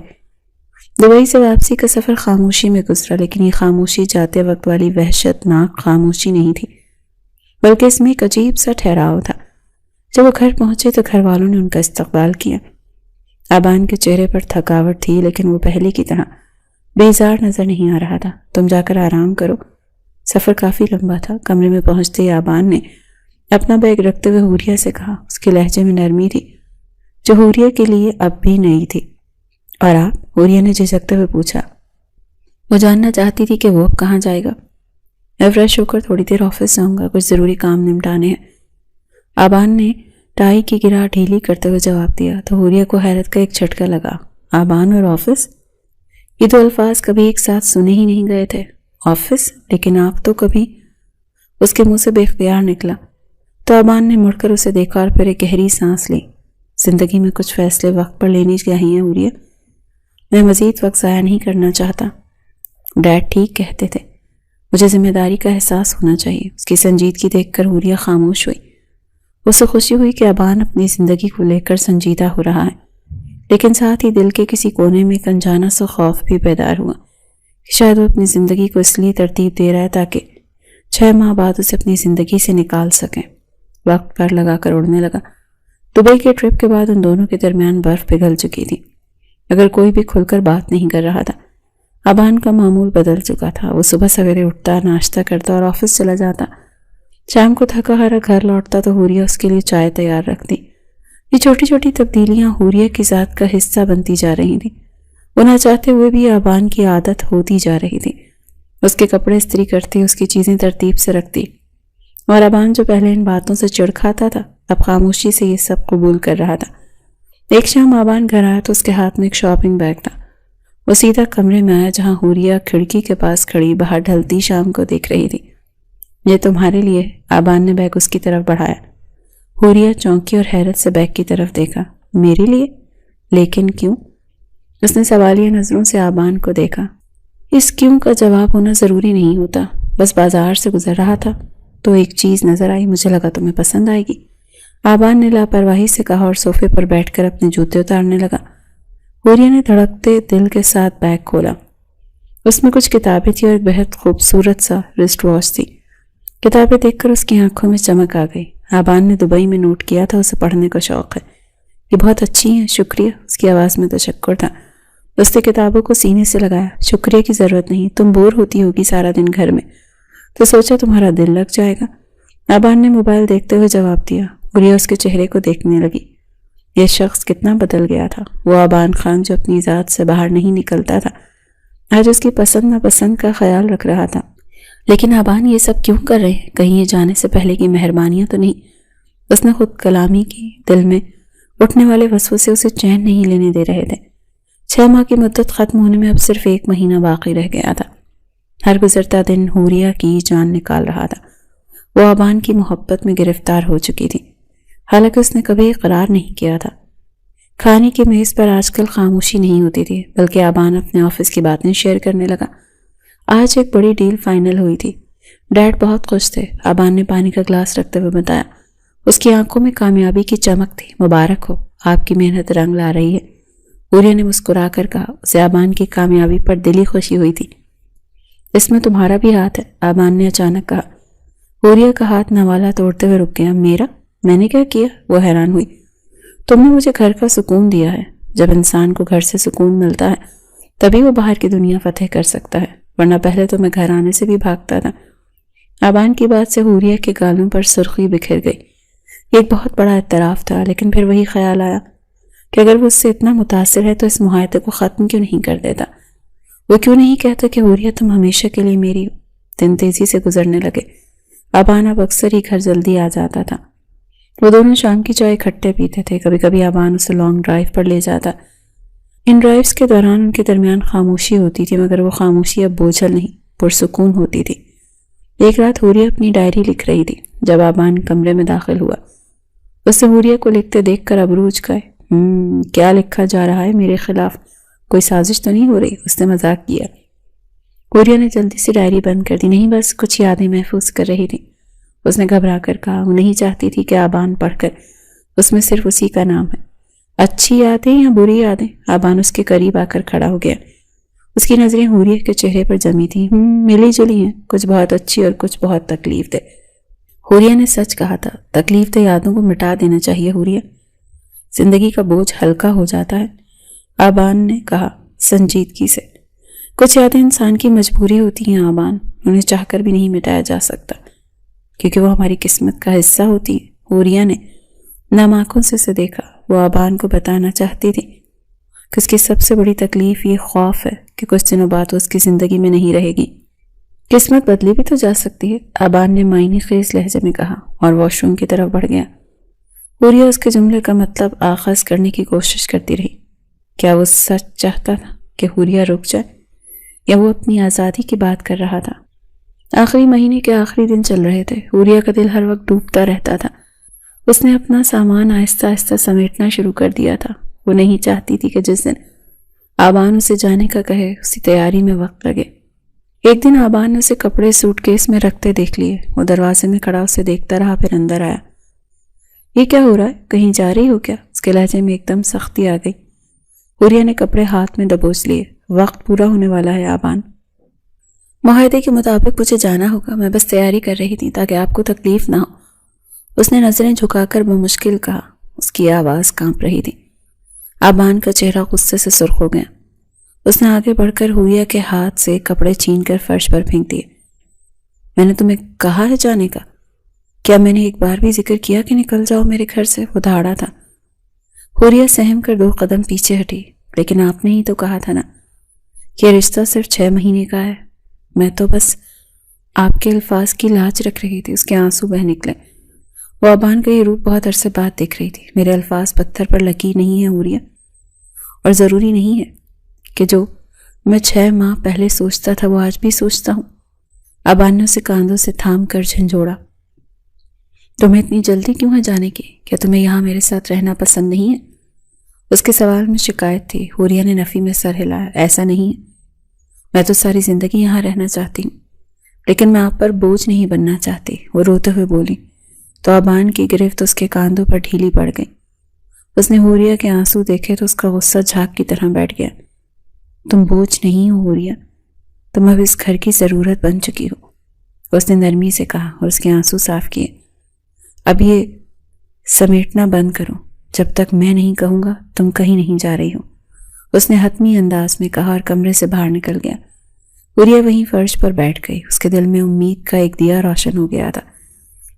دبئی سے واپسی کا سفر خاموشی میں گزرا، لیکن یہ خاموشی جاتے وقت والی وحشت ناک خاموشی نہیں تھی، بلکہ اس میں ایک عجیب سا ٹھہراؤ تھا۔ جب وہ گھر پہنچے تو گھر والوں نے ان کا استقبال کیا۔ آبان کے چہرے پر تھکاوٹ تھی، لیکن وہ پہلے کی طرح بیزار نظر نہیں آ رہا تھا۔ تم جا کر آرام کرو، سفر کافی لمبا تھا۔ کمرے میں پہنچتے ہی آبان نے اپنا بیگ رکھتے ہوئے حوریہ سے کہا، اس کے لہجے میں نرمی تھی جو حوریہ کے لیے اب بھی نئی تھی۔ اور آپ؟ حوریہ نے جھجکتے ہوئے پوچھا۔ وہ جاننا چاہتی تھی کہ وہ اب کہاں جائے گا۔ میں فریش ہو کر تھوڑی دیر آفس جاؤں گا، کچھ ضروری کام نمٹانے ہیں۔ آبان نے ٹائی کی گرہ ڈھیلی کرتے ہوئے جواب دیا تو حوریہ کو حیرت کا ایک جھٹکا لگا۔ آبان اور آفس، یہ دو الفاظ کبھی ایک ساتھ سنے ہی نہیں گئے تھے۔ آفس؟ لیکن آپ تو کبھی… اس کے منہ سے بے اختیار نکلا تو آبان نے مڑ کر اسے دیکھا اور پھر ایک گہری سانس لی۔ زندگی میں کچھ فیصلے وقت پر لینے چاہیے حوریہ، میں مزید وقت ضائع نہیں کرنا چاہتا۔ ڈیڈ ٹھیک کہتے تھے، مجھے ذمہ داری کا احساس ہونا چاہیے۔ اس کی سنجیدگی دیکھ کر حوریہ خاموش ہوئی۔ اسے خوشی ہوئی کہ آبان اپنی زندگی کو لے کر سنجیدہ ہو رہا ہے، لیکن ساتھ ہی دل کے کسی کونے میں ایک انجانا سا خوف بھی بیدار ہوا کہ شاید وہ اپنی زندگی کو اس لیے ترتیب دے رہا ہے تاکہ 6 ماہ بعد اسے اپنی زندگی سے نکال سکیں۔ وقت پر لگا کر اڑنے لگا۔ دبئی کے ٹرپ کے بعد ان دونوں کے درمیان برف پگھل چکی تھی، اگر کوئی بھی کھل کر بات نہیں کر رہا تھا۔ آبان کا معمول بدل چکا تھا۔ وہ صبح سویرے اٹھتا، ناشتہ کرتا اور آفس چلا جاتا۔ شام کو تھکا ہارا گھر لوٹتا تو حوریہ اس کے لیے چائے تیار رکھتی۔ یہ چھوٹی چھوٹی تبدیلیاں حوریہ کی ذات کا حصہ بنتی جا رہی تھیں۔ وہ نہ چاہتے ہوئے بھی آبان کی عادت ہوتی جا رہی تھی۔ اس کے کپڑے استری کرتی، اس کی چیزیں ترتیب سے رکھتی، اور آبان جو پہلے ان باتوں سے چڑ کھاتا تھا اب خاموشی سے یہ سب قبول کر رہا تھا۔ ایک شام آبان گھر آیا تو اس کے ہاتھ میں ایک شاپنگ بیگ تھا۔ وہ سیدھا کمرے میں آیا جہاں حوریہ کھڑکی کے پاس کھڑی باہر ڈھلتی شام کو دیکھ رہی تھی۔ یہ تمہارے لیے۔ آبان نے بیگ اس کی طرف بڑھایا۔ حوریہ چونکی اور حیرت سے بیگ کی طرف دیکھا۔ میرے لیے؟ لیکن کیوں؟ اس نے سوالیہ نظروں سے آبان کو دیکھا۔ اس کیوں کا جواب ہونا ضروری نہیں ہوتا، بس بازار سے گزر رہا تھا تو ایک چیز نظر آئی، مجھے لگا تمہیں پسند آئے گی۔ آبان نے لاپرواہی سے کہا اور صوفے پر بیٹھ کر اپنے جوتے اتارنے لگا۔ حوریہ نے دھڑکتے دل کے ساتھ بیگ کھولا۔ اس میں کچھ کتابیں تھیں اور ایک بہت خوبصورت سا رسٹ واچ تھی۔ کتابیں دیکھ کر اس کی آنکھوں میں چمک آ گئی۔ آبان نے دبئی میں نوٹ کیا تھا اسے پڑھنے کا شوق ہے۔ یہ بہت اچھی ہیں، شکریہ۔ اس کی آواز میں تشکر تھا۔ اس نے کتابوں کو سینے سے لگایا۔ شکریہ کی ضرورت نہیں، تم بور ہوتی ہوگی سارا دن گھر میں، تو سوچا تمہارا دل لگ جائے گا۔ آبان نے موبائل دیکھتے ہوئے جواب دیا۔ حوریہ اس کے چہرے کو دیکھنے لگی۔ یہ شخص کتنا بدل گیا تھا۔ وہ آبان خان جو اپنی ذات سے باہر نہیں نکلتا تھا آج اس کی پسند ناپسند کا خیال رکھ رہا تھا۔ لیکن آبان یہ سب کیوں کر رہے؟ کہیں یہ جانے سے پہلے کی مہربانیاں تو نہیں؟ اس نے خود کلامی کی۔ دل میں اٹھنے والے وسوسے اسے چین نہیں لینے دے رہے تھے۔ 6 ماہ کی مدت ختم ہونے میں اب صرف 1 مہینہ باقی رہ گیا تھا۔ ہر گزرتا دن حوریہ کی جان نکال رہا تھا۔ وہ آبان کی محبت میں گرفتار ہو چکی تھی، حالانکہ اس نے کبھی اقرار نہیں کیا تھا۔ کھانے کی میز پر آج کل خاموشی نہیں ہوتی تھی، بلکہ آبان اپنے آفس کی باتیں شیئر کرنے لگا۔ آج ایک بڑی ڈیل فائنل ہوئی تھی۔ ڈیڈ بہت خوش تھے، آبان نے پانی کا گلاس رکھتے ہوئے بتایا۔ اس کی آنکھوں میں کامیابی کی چمک تھی۔ مبارک ہو، آپ کی محنت رنگ لا رہی ہے، حوریہ نے مسکرا کر کہا۔ اسے آبان کی کامیابی پر دلی خوشی ہوئی تھی۔ اس میں تمہارا بھی ہاتھ ہے، آبان نے اچانک کہا۔ حوریہ کا ہاتھ نوالا توڑتے ہوئے رک گیا۔ میرا؟ میں نے کیا کیا؟ وہ حیران ہوئی۔ تم نے مجھے گھر کا سکون دیا ہے۔ جب انسان کو گھر سے سکون ملتا ہے تبھی وہ باہر کی دنیا فتح کر سکتا ہے، ورنہ پہلے تو میں گھر آنے سے بھی بھاگتا تھا۔ آبان کی بات سے حوریہ کے گالوں پر سرخی بکھر گئی۔ یہ ایک بہت بڑا اعتراف تھا، لیکن پھر وہی خیال آیا کہ اگر وہ اس سے اتنا متاثر ہے تو اس معاہدے کو ختم کیوں نہیں کر دیتا۔ وہ کیوں نہیں کہتا کہ حوریہ تم ہمیشہ کے لیے میری ہو؟ دن تیزی سے گزرنے لگے۔ آبان اب اکثر ہی گھر جلدی آ جاتا تھا۔ وہ دونوں شام کی چائے اکٹھے پیتے تھے۔ کبھی کبھی آبان اسے لانگ ڈرائیو پر لے جاتا۔ ان ڈرائیوز کے دوران ان کے درمیان خاموشی ہوتی تھی، مگر وہ خاموشی اب بوجھل نہیں، پرسکون ہوتی تھی۔ ایک رات حوریہ اپنی ڈائری لکھ رہی تھی جب آبان کمرے میں داخل ہوا۔ اس نے حوریہ کو لکھتے دیکھ کر ابرو اچکائے۔ کیا لکھا جا رہا ہے میرے خلاف؟ کوئی سازش تو نہیں ہو رہی؟ اس نے مذاق کیا۔ حوریہ نے جلدی سے ڈائری بند کر دی۔ نہیں، بس کچھ یادیں محفوظ کر رہی تھی، اس نے گھبرا کر کہا۔ وہ نہیں چاہتی تھی کہ آبان پڑھ کر اس میں صرف اسی کا نام ہے۔ اچھی یادیں یا بری یادیں؟ آبان اس کے قریب آ کر کھڑا ہو گیا۔ اس کی نظریں حوریہ کے چہرے پر جمی تھیں۔ ملی جلی ہیں، کچھ بہت اچھی اور کچھ بہت تکلیف دہ۔ حوریہ نے سچ کہا تھا، تکلیف دہ یادوں کو مٹا دینا چاہیے حوریہ، زندگی کا بوجھ ہلکا ہو جاتا ہے۔ آبان نے کہا سنجیدگی سے۔ کچھ یادیں انسان کی مجبوری ہوتی ہیں آبان، انہیں چاہ کر بھی نہیں مٹایا جا سکتا، کیونکہ وہ ہماری قسمت کا حصہ ہوتی ہے۔ حوریہ نے نم آنکھوں سے اسے دیکھا۔ وہ آبان کو بتانا چاہتی تھی کہ اس کی سب سے بڑی تکلیف یہ خوف ہے کہ کچھ دنوں بعد وہ اس کی زندگی میں نہیں رہے گی۔ قسمت بدلی بھی تو جا سکتی ہے، آبان نے معنی خیز لہجے میں کہا اور واش روم کی طرف بڑھ گیا۔ حوریہ اس کے جملے کا مطلب آخذ کرنے کی کوشش کرتی رہی۔ کیا وہ سچ چاہتا تھا کہ حوریہ رک جائے، یا وہ اپنی آزادی کی بات کر رہا تھا؟ آخری مہینے کے آخری دن چل رہے تھے۔ حوریہ کا دل ہر وقت ڈوبتا رہتا تھا۔ اس نے اپنا سامان آہستہ آہستہ سمیٹنا شروع کر دیا تھا۔ وہ نہیں چاہتی تھی کہ جس دن آبان اسے جانے کا کہے اسی تیاری میں وقت لگے۔ ایک دن آبان نے اسے کپڑے سوٹ کیس میں رکھتے دیکھ لیے۔ وہ دروازے میں کھڑا اسے دیکھتا رہا، پھر اندر آیا۔ یہ کیا ہو رہا ہے؟ کہیں جا رہی ہو کیا؟ اس کے لہجے میں ایک دم سختی آ گئی۔ حوریہ نے کپڑے ہاتھ میں دبوچ لیے۔ وقت پورا ہونے والا ہے آبان، معاہدے کے مطابق مجھے جانا ہوگا۔ میں بس تیاری کر رہی تھی تاکہ آپ کو تکلیف نہ ہو۔ اس نے نظریں جھکا کر بمشکل کہا۔ اس کی آواز کانپ رہی تھی۔ آبان کا چہرہ غصے سے سرخ ہو گیا۔ اس نے آگے بڑھ کر حوریہ کے ہاتھ سے کپڑے چھین کر فرش پر پھینک دیے۔ میں نے تمہیں کہا ہے جانے کا؟ کیا میں نے ایک بار بھی ذکر کیا کہ نکل جاؤ میرے گھر سے؟ وہ دھاڑا تھا۔ حوریہ سہم کر 2 قدم پیچھے ہٹی۔ لیکن آپ نے ہی تو کہا تھا نا کہ یہ رشتہ صرف 6 مہینے کا ہے۔ میں تو بس آپ کے الفاظ کی لاج رکھ رہی تھی۔ اس کے آنسو بہہ نکلے۔ وہ آبان کا یہ روپ بہت عرصے بعد دیکھ رہی تھی۔ میرے الفاظ پتھر پر لکیر نہیں ہیں حوریہ، اور ضروری نہیں ہے کہ جو میں 6 ماہ پہلے سوچتا تھا وہ آج بھی سوچتا ہوں۔ آبان نے اسے کاندھوں سے تھام کر جھنجھوڑا۔ تمہیں اتنی جلدی کیوں ہے جانے کی؟ کیا تمہیں یہاں میرے ساتھ رہنا پسند نہیں ہے؟ اس کے سوال میں شکایت تھی۔ حوریہ نے نفی میں سر ہلایا۔ ایسا نہیں ہے، میں تو ساری زندگی یہاں رہنا چاہتی ہوں، لیکن میں آپ پر بوجھ نہیں بننا چاہتی۔ وہ روتے ہوئے بولی تو آبان کی گرفت اس کے کاندھوں پر ڈھیلی پڑ گئی۔ اس نے حوریہ کے آنسو دیکھے تو اس کا غصہ جھاگ کی طرح بیٹھ گیا۔ تم بوجھ نہیں ہو حوریہ، تم اب اس گھر کی ضرورت بن چکی ہو، اس نے نرمی سے کہا اور اس کے آنسو صاف کیے۔ اب یہ سمیٹنا بند کرو، جب تک میں نہیں کہوں گا تم کہیں نہیں جا رہی ہو، اس نے حتمی انداز میں کہا اور کمرے سے باہر نکل گیا۔ حوریہ وہیں فرش پر بیٹھ گئی۔ اس کے دل میں امید کا ایک دیا روشن ہو گیا تھا۔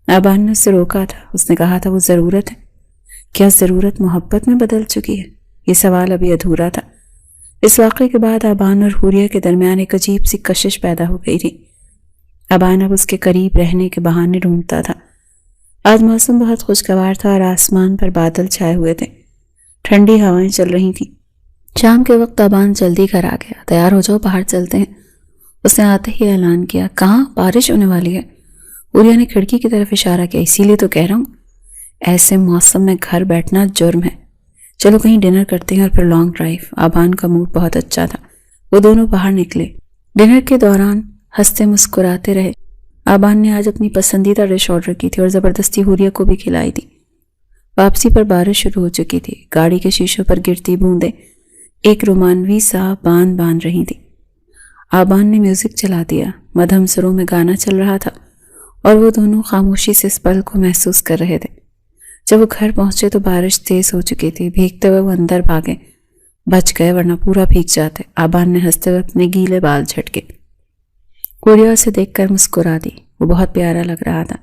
آبان نے اسے روکا تھا۔ اس نے کہا تھا وہ ضرورت ہے۔ کیا ضرورت محبت میں بدل چکی ہے؟ یہ سوال ابھی ادھورا تھا۔ اس واقعے کے بعد آبان اور حوریہ کے درمیان ایک عجیب سی کشش پیدا ہو گئی تھی۔ آبان اب اس کے قریب رہنے کے بہانے ڈھونڈتا تھا۔ آج موسم بہت خوشگوار تھا اور آسمان پر بادل چھائے ہوئے تھے، ٹھنڈی ہوائیں چل رہی تھیں۔ شام کے وقت آبان جلدی گھر آ گیا۔ تیار ہو جاؤ، باہر چلتے ہیں، اس نے آتے ہی اعلان کیا۔ کہاں؟ بارش ہونے والی ہے۔ حوریہ نے کھڑکی کی طرف اشارہ کیا۔ اسی لیے تو کہہ رہا ہوں، ایسے موسم میں گھر بیٹھنا جرم ہے۔ چلو کہیں ڈنر کرتے ہیں اور پھر لانگ ڈرائیو۔ آبان کا موڈ بہت اچھا تھا۔ وہ دونوں باہر نکلے۔ ڈنر کے دوران ہنستے مسکراتے رہے۔ آبان نے آج اپنی پسندیدہ ڈش آرڈر کی تھی اور زبردستی حوریہ کو بھی کھلائی تھی۔ واپسی پر بارش شروع ہو چکی تھی۔ گاڑی کے شیشوں پر گرتی بوندیں ایک رومانوی سا باندھ رہی تھی۔ آبان نے میوزک چلا دیا۔ مدھم سروں میں گانا چل رہا تھا اور وہ دونوں خاموشی سے اس پل کو محسوس کر رہے تھے۔ جب وہ گھر پہنچے تو بارش تیز ہو چکی تھی۔ بھیگتے ہوئے وہ اندر بھاگے، بچ گئے ورنہ پورا بھیگ جاتے۔ آبان نے ہنستے ہوئے اپنے گیلے بال جھٹکے۔ حوریہ اسے دیکھ کر مسکرا دی۔ وہ بہت پیارا لگ رہا تھا۔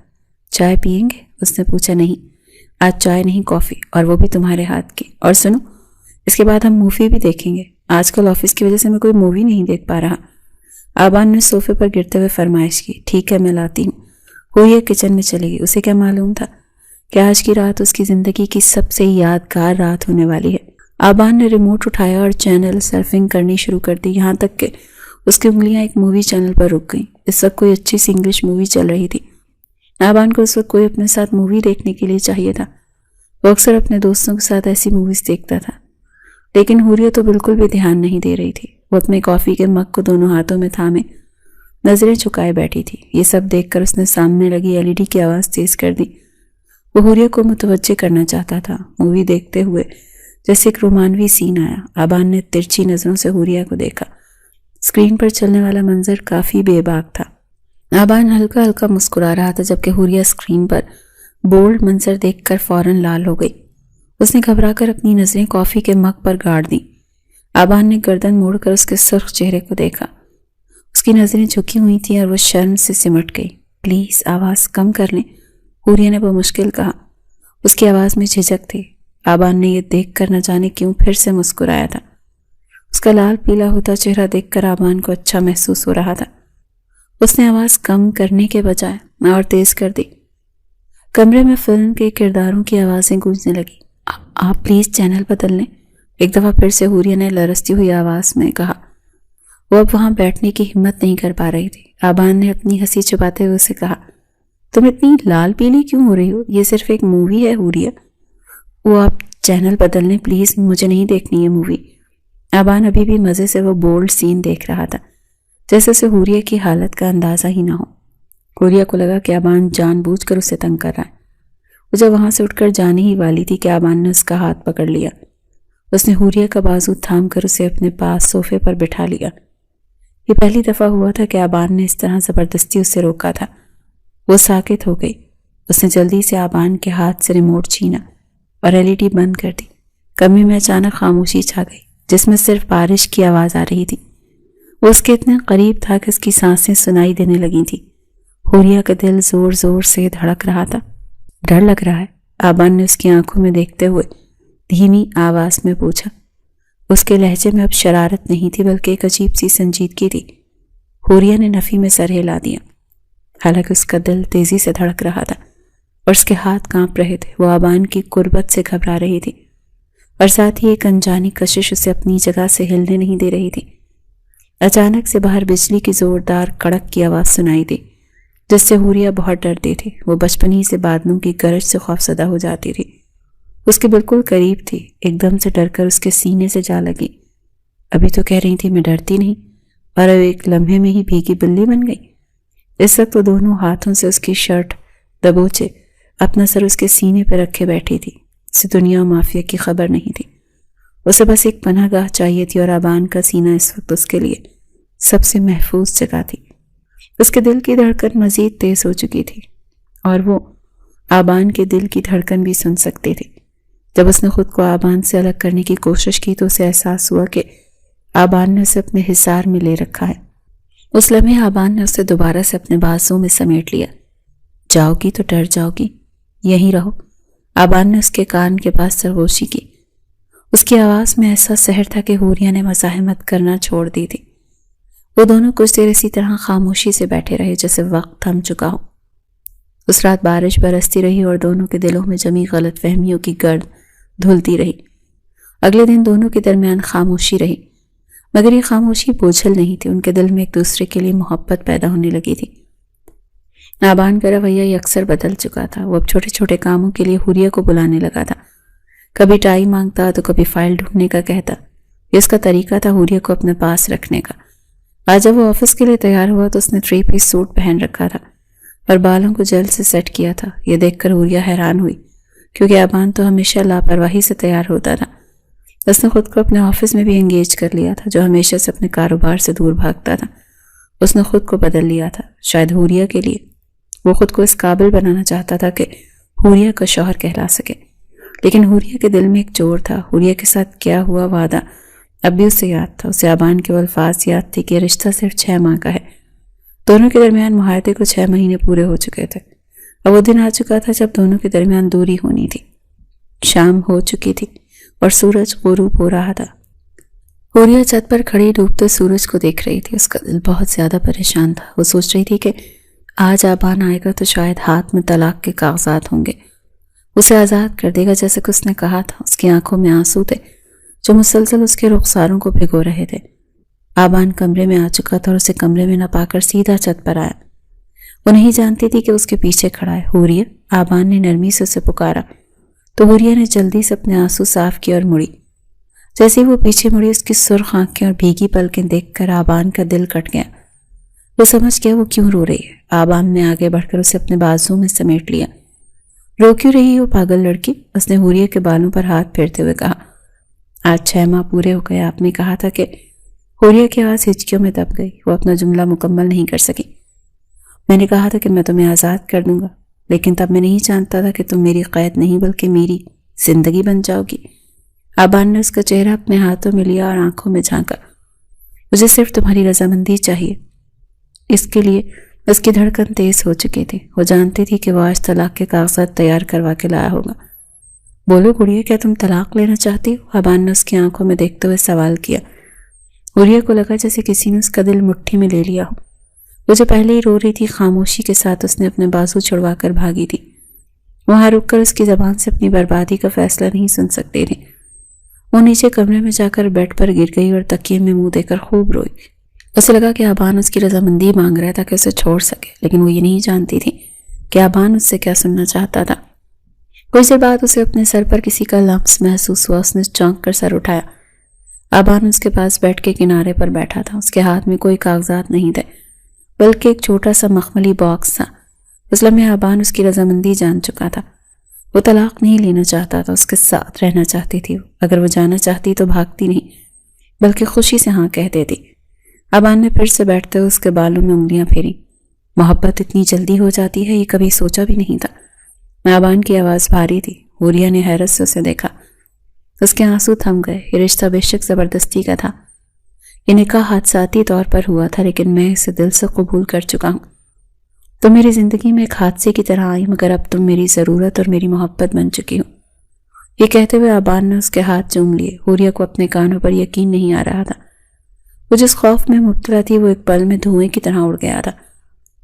چائے پئیں گے؟ اس نے پوچھا۔ نہیں، آج چائے نہیں، کافی، اور وہ بھی تمہارے ہاتھ کی۔ اور سنو، اس کے بعد ہم مووی بھی دیکھیں گے۔ آج کل آفس کی وجہ سے میں کوئی مووی نہیں دیکھ پا رہا۔ آبان نے صوفے پر گرتے ہوئے فرمائش کی۔ ٹھیک ہے میں لاتی ہوں۔ حوریہ کچن میں چلے گئی۔ اسے کیا معلوم تھا کہ آج کی رات اس کی زندگی کی سب سے یادگار رات ہونے والی ہے۔ آبان نے ریموٹ اٹھایا اور چینل سرفنگ کرنی شروع کر دی، یہاں تک کہ اس کی انگلیاں ایک مووی چینل پر رک گئیں۔ اس وقت کوئی اچھی سی انگلش مووی چل رہی تھی۔ آبان کو اس وقت کوئی اپنے ساتھ مووی دیکھنے کے لیے چاہیے تھا۔ وہ اکثر اپنے دوستوں کے ساتھ ایسی موویز دیکھتا تھا، لیکن حوریہ تو بالکل بھی دھیان نہیں دے رہی تھی۔ وہ اپنے کافی کے مگ کو دونوں ہاتھوں میں تھامے نظریں جھکائے بیٹھی تھی۔ یہ سب دیکھ کر اس نے سامنے لگی LED کی آواز تیز کر دی۔ وہ حوریہ کو متوجہ کرنا چاہتا تھا۔ مووی دیکھتے ہوئے جیسے ایک رومانوی سین آیا۔ آبان نے ترچھی نظروں سے حوریہ کو دیکھا۔ اسکرین پر چلنے والا منظر کافی بے باک تھا۔ آبان ہلکا ہلکا مسکرا رہا تھا جبکہ حوریہ اسکرین پر بولڈ منظر دیکھ کر فوراً لال ہو گئی۔ اس نے گھبرا کر اپنی نظریں کافی کے مگ پر گاڑ دیں۔ آبان نے گردن موڑ کر اس کے سرخ چہرے کو دیکھا۔ اس کی نظریں جھکی ہوئی تھیں اور وہ شرم سے سمٹ گئی۔ پلیز آواز کم کر لیں، حوریہ نے بمشکل کہا۔ اس کی آواز میں جھجک تھی۔ آبان نے یہ دیکھ کر نہ جانے کیوں پھر سے مسکرایا تھا۔ اس کا لال پیلا ہوتا چہرہ دیکھ کر آبان کو اچھا محسوس ہو رہا تھا۔ اس نے آواز کم کرنے کے بجائے اور تیز کر دی۔ کمرے میں فلم کے کرداروں کی آوازیں گونجنے لگی۔ آپ پلیز چینل بدل لیں، ایک دفعہ پھر سے حوریہ نے لرزتی ہوئی آواز میں کہا۔ وہ اب وہاں بیٹھنے کی ہمت نہیں کر پا رہی تھی۔ آبان نے اپنی ہنسی چھپاتے ہوئے اسے کہا، تم اتنی لال پیلی کیوں ہو رہی ہو؟ یہ صرف ایک مووی ہے حوریہ۔ وہ آپ چینل بدل لیں پلیز، مجھے نہیں دیکھنی ہے مووی۔ آبان ابھی بھی مزے سے وہ بولڈ سین دیکھ رہا تھا، جیسے اسے حوریہ کی حالت کا اندازہ ہی نہ ہو۔ حوریہ کو لگا کہ آبان جان بوجھ کر اسے تنگ کر رہا ہے۔ وہ جب وہاں سے اٹھ کر جانے ہی والی تھی کہ آبان نے اس کا ہاتھ پکڑ لیا۔ اس نے حوریہ کا بازو تھام کر اسے اپنے پاس صوفے پر بٹھا لیا۔ یہ پہلی دفعہ ہوا تھا کہ آبان نے اس طرح زبردستی اسے روکا تھا۔ وہ ساکت ہو گئی۔ اس نے جلدی سے آبان کے ہاتھ سے ریموٹ چھینا اور LED بند کر دی۔ کمرے میں اچانک خاموشی چھا گئی جس میں صرف بارش کی آواز آ رہی تھی۔ وہ اس کے اتنے قریب تھا کہ اس کی سانسیں سنائی دینے لگی تھیں۔ حوریہ کا دل زور زور سے دھڑک رہا تھا۔ ڈر لگ رہا ہے؟ آبان نے اس کی آنکھوں میں دیکھتے ہوئے دھیمی آواز میں پوچھا۔ اس کے لہجے میں اب شرارت نہیں تھی بلکہ ایک عجیب سی سنجیدگی تھی۔ حوریہ نے نفی میں سر ہلا دیا، حالانکہ اس کا دل تیزی سے دھڑک رہا تھا اور اس کے ہاتھ کانپ رہے تھے۔ وہ آبان کی قربت سے گھبرا رہی تھی اور ساتھ ہی ایک انجانی کشش اسے اپنی جگہ سے ہلنے نہیں دے رہی تھی۔ اچانک سے باہر بجلی کی زوردار کڑک کی آواز سنائی دی جس سے حوریہ بہت ڈرتی تھی۔ وہ بچپن ہی سے بادلوں کی گرج سے خوفزدہ ہو جاتی تھی۔ اس کے بالکل قریب تھی، ایک دم سے ڈر کر اس کے سینے سے جا لگی۔ ابھی تو کہہ رہی تھی میں ڈرتی نہیں، اور اب ایک لمحے میں ہی بھیگی بلی بن گئی۔ اس وقت وہ دونوں ہاتھوں سے اس کی شرٹ دبوچے اپنا سر اس کے سینے پہ رکھے بیٹھی تھی۔ اسے دنیا و مافیا کی خبر نہیں تھی۔ اسے بس ایک پناہ گاہ چاہیے تھی اور آبان کا سینہ اس وقت اس کے لیے سب سے محفوظ جگہ تھی۔ اس کے دل کی دھڑکن مزید تیز ہو چکی تھی اور وہ آبان کے دل کی دھڑکن بھی سن سکتی تھی۔ جب اس نے خود کو آبان سے الگ کرنے کی کوشش کی تو اسے احساس ہوا کہ آبان نے اسے اپنے حصار میں لے رکھا ہے۔ اس لمحے آبان نے اسے دوبارہ سے اپنے بازوں میں سمیٹ لیا۔ جاؤ گی تو ڈر جاؤ گی، یہیں رہو۔ آبان نے اس کے کان کے پاس سرگوشی کی۔ اس کی آواز میں ایسا سحر تھا کہ حوریہ نے مزاحمت کرنا چھوڑ دی تھی۔ وہ دونوں کچھ دیر اسی طرح خاموشی سے بیٹھے رہے جیسے وقت تھم چکا ہو۔ اس رات بارش برستی رہی اور دونوں کے دلوں میں جمی غلط فہمیوں کی گرد دھلتی رہی۔ اگلے دن دونوں کے درمیان خاموشی رہی، مگر یہ خاموشی بوجھل نہیں تھی۔ ان کے دل میں ایک دوسرے کے لیے محبت پیدا ہونے لگی تھی۔ آبان کا رویہ اکثر بدل چکا تھا۔ وہ اب چھوٹے چھوٹے کاموں کے لیے حوریہ کو بلانے لگا تھا۔ کبھی ٹائی مانگتا تو کبھی فائل ڈھونڈنے کا کہتا۔ یہ اس کا طریقہ تھا حوریہ کو اپنے پاس رکھنے کا۔ آج جب وہ آفس کے لیے تیار ہوا تو اس نے 3 پیس سوٹ پہن رکھا تھا اور بالوں کو جیل سے سیٹ کیا تھا۔ یہ دیکھ کر حوریہ حیران ہوئی کیونکہ آبان تو ہمیشہ لاپرواہی سے تیار ہوتا تھا۔ اس نے خود کو اپنے آفس میں بھی انگیج کر لیا تھا جو ہمیشہ سے اپنے کاروبار سے دور بھاگتا تھا۔ اس نے خود کو بدل لیا تھا، شاید حوریہ کے لیے۔ وہ خود کو اس قابل بنانا چاہتا تھا کہ حوریہ کا شوہر کہلا سکے، لیکن حوریہ کے دل میں ایک چور تھا۔ حوریہ کے ساتھ کیا ہوا وعدہ اب بھی اسے یاد تھا۔ اسے آبان کے وہ الفاظ یاد تھے کہ یہ رشتہ صرف 6 ماہ کا ہے۔ دونوں کے درمیان معاہدے کو 6 مہینے پورے ہو چکے تھے۔ اب وہ دن آ چکا تھا جب دونوں کے درمیان دوری ہونی تھی۔ شام ہو چکی تھی اور سورج غروب ہو رہا تھا۔ حوریہ چھت پر کھڑی ڈوبتے سورج کو دیکھ رہی تھی. اس کا دل بہت زیادہ پریشان تھا. وہ سوچ رہی تھی کہ آج آبان آئے گا تو شاید ہاتھ میں طلاق کے کاغذات ہوں گے، اسے آزاد کر دے گا جیسے کہ اس نے کہا تھا. اس کی آنکھوں میں آنسو تھے جو مسلسل اس کے رخساروں کو بھگو رہے تھے. آبان کمرے میں آ چکا تھا اور اسے کمرے میں نہ پا کر سیدھا چھت پر آیا. وہ نہیں جانتی تھی کہ اس کے پیچھے کھڑا ہے. حوریہ، آبان نے نرمی سے اسے پکارا تو حوریہ نے جلدی سے اپنے آنسو صاف کیے اور مڑی. جیسے وہ پیچھے مڑی، اس کی سرخ آنکھیں اور بھیگی پلکیں دیکھ کر آبان کا دل کٹ گیا. وہ سمجھ گیا وہ کیوں رو رہی ہے. آبان نے آگے بڑھ کر اسے اپنے بازو میں سمیٹ لیا. رو کیوں رہی ہو پاگل لڑکی؟ اس نے حوریہ کے بالوں پر ہاتھ پھیرتے ہوئے کہا. آج 6 ماہ پورے ہو گئے. آپ نے کہا تھا کہ حوریہ کی آواز ہچکیوں میں دب گئی. وہ اپنا جملہ مکمل نہیں کر سکی. میں نے کہا تھا کہ میں تمہیں آزاد کر دوں گا، لیکن تب میں نہیں جانتا تھا کہ تم میری قید نہیں بلکہ میری زندگی بن جاؤ گی. آبان نے اس کا چہرہ اپنے ہاتھوں میں لیا اور آنکھوں میں جھانکا. مجھے صرف تمہاری رضامندی چاہیے. اس کے لیے اس کی دھڑکن تیز ہو چکی تھی. وہ جانتی تھی کہ وہ آج طلاق کے کاغذات تیار کروا کے لایا ہوگا. بولو گڑیا، کیا تم طلاق لینا چاہتی ہو؟ آبان نے اس کی آنکھوں میں دیکھتے ہوئے سوال کیا. گڑیا کو لگا جیسے کسی نے اس کا دل مٹھی میں لے لیا ہو. وہ جو پہلے ہی رو رہی تھی، خاموشی کے ساتھ اس نے اپنے بازو چھڑوا کر بھاگی تھی. وہاں رک کر اس کی زبان سے اپنی بربادی کا فیصلہ نہیں سن سکتے تھے. وہ نیچے کمرے میں جا کر بیڈ پر گر گئی اور تکیے میں منہ دے کر خوب روئی. اسے لگا کہ آبان اس کی رضامندی مانگ رہا تھا کہ اسے چھوڑ سکے، لیکن وہ یہ نہیں جانتی تھی کہ آبان اس سے کیا سننا چاہتا تھا. کچھ دیر بعد اسے اپنے سر پر کسی کا لمس محسوس ہوا. اس نے چونک کر سر اٹھایا. آبان اس کے پاس بیڈ کے کنارے پر بیٹھا تھا. اس کے ہاتھ میں کوئی کاغذات نہیں تھے بلکہ ایک چھوٹا سا مخملی باکس تھا. اس لمحے آبان اس کی رضامندی جان چکا تھا. وہ طلاق نہیں لینا چاہتا تھا، اس کے ساتھ رہنا چاہتی تھی. اگر وہ جانا چاہتی تو بھاگتی نہیں بلکہ خوشی سے ہاں کہہ دیتی. آبان نے پھر سے بیٹھتے ہوئے اس کے بالوں میں انگلیاں پھیری. محبت اتنی جلدی ہو جاتی ہے، یہ کبھی سوچا بھی نہیں تھا. آبان کی آواز بھاری تھی. حوریہ نے حیرت سے اسے دیکھا. اس کے آنسو تھم گئے. یہ رشتہ بے شک زبردستی کا تھا. یہ نکاح حادثاتی طور پر ہوا تھا، لیکن میں اسے دل سے قبول کر چکا ہوں. تم میری زندگی میں ایک حادثے کی طرح آئی، مگر اب تم میری ضرورت اور میری محبت بن چکی ہو. یہ کہتے ہوئے آبان نے اس کے ہاتھ چوم لیے. حوریہ کو اپنے کانوں پر یقین نہیں آ رہا تھا. وہ جس خوف میں مبتلا تھی وہ ایک پل میں دھوئیں کی طرح اڑ گیا تھا.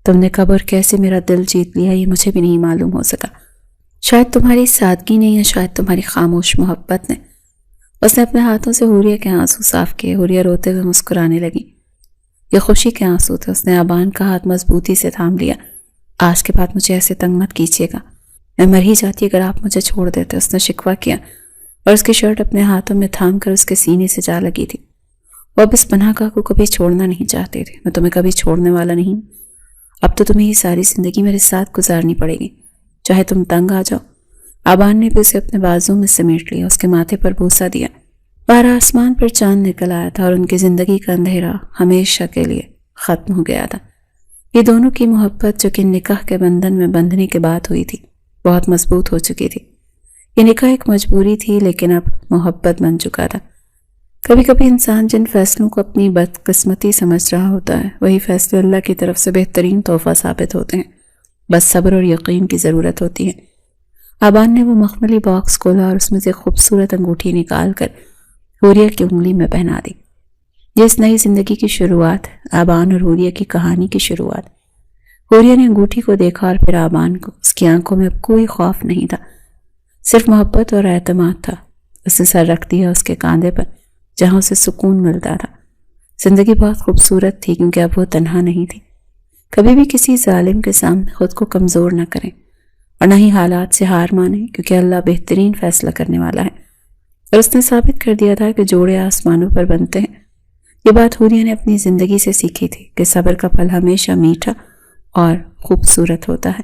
تم نے کب اور کیسے میرا دل جیت لیا، یہ مجھے بھی نہیں معلوم ہو سکا. شاید تمہاری سادگی نے یا شاید تمہاری خاموش محبت نے. اس نے اپنے ہاتھوں سے حوریہ کے آنسو صاف کیے. حوریہ روتے ہوئے مسکرانے لگی. یہ خوشی کے آنسو تھے. اس نے آبان کا ہاتھ مضبوطی سے تھام لیا. آج کے بعد مجھے ایسے تنگ مت کیجیے گا. میں مر ہی جاتی اگر آپ مجھے چھوڑ دیتے. اس نے شکوہ کیا اور اس کی شرٹ اپنے ہاتھوں میں تھام کر اس کے سینے سے جا لگی تھی. وہ اب اس پناہ گاہ کو کبھی چھوڑنا نہیں چاہتے تھے. میں تمہیں کبھی چھوڑنے والا نہیں. اب تو تمہیں یہ ساری زندگی میرے ساتھ گزارنی پڑے گی، چاہے تم تنگ آ جاؤ. آبان نے بھی اسے اپنے بازو میں سمیٹ لیا. اس کے ماتھے پر بوسہ دیا. باہر آسمان پر چاند نکل آیا تھا اور ان کی زندگی کا اندھیرا ہمیشہ کے لیے ختم ہو گیا تھا. یہ دونوں کی محبت جو کہ نکاح کے بندھن میں بندھنے کے بعد ہوئی تھی بہت مضبوط ہو چکی تھی. یہ نکاح ایک مجبوری تھی، لیکن اب محبت بن چکا تھا. کبھی کبھی انسان جن فیصلوں کو اپنی بدقسمتی سمجھ رہا ہوتا ہے وہی فیصلے اللہ کی طرف سے بہترین تحفہ ثابت ہوتے ہیں. بس صبر اور یقین کی ضرورت ہوتی ہے. آبان نے وہ مخملی باکس کھولا اور اس میں سے خوبصورت انگوٹھی نکال کر حوریہ کی انگلی میں پہنا دی. یہ اس نئی زندگی کی شروعات، آبان اور حوریہ کی کہانی کی شروعات. حوریہ نے انگوٹھی کو دیکھا اور پھر آبان کو. اس کی آنکھوں میں اب کوئی خوف نہیں تھا، صرف محبت اور اعتماد تھا. اس نے سر رکھ دیا اس کے کاندھے پر جہاں اسے سکون ملتا تھا. زندگی بہت خوبصورت تھی کیونکہ اب وہ تنہا نہیں تھی. کبھی بھی کسی ظالم کے سامنے خود کو کمزور نہ کریں اور نہ ہی حالات سے ہار مانیں، کیونکہ اللہ بہترین فیصلہ کرنے والا ہے. اور اس نے ثابت کر دیا تھا کہ جوڑے آسمانوں پر بنتے ہیں. یہ بات حوریہ نے اپنی زندگی سے سیکھی تھی کہ صبر کا پھل ہمیشہ میٹھا اور خوبصورت ہوتا ہے.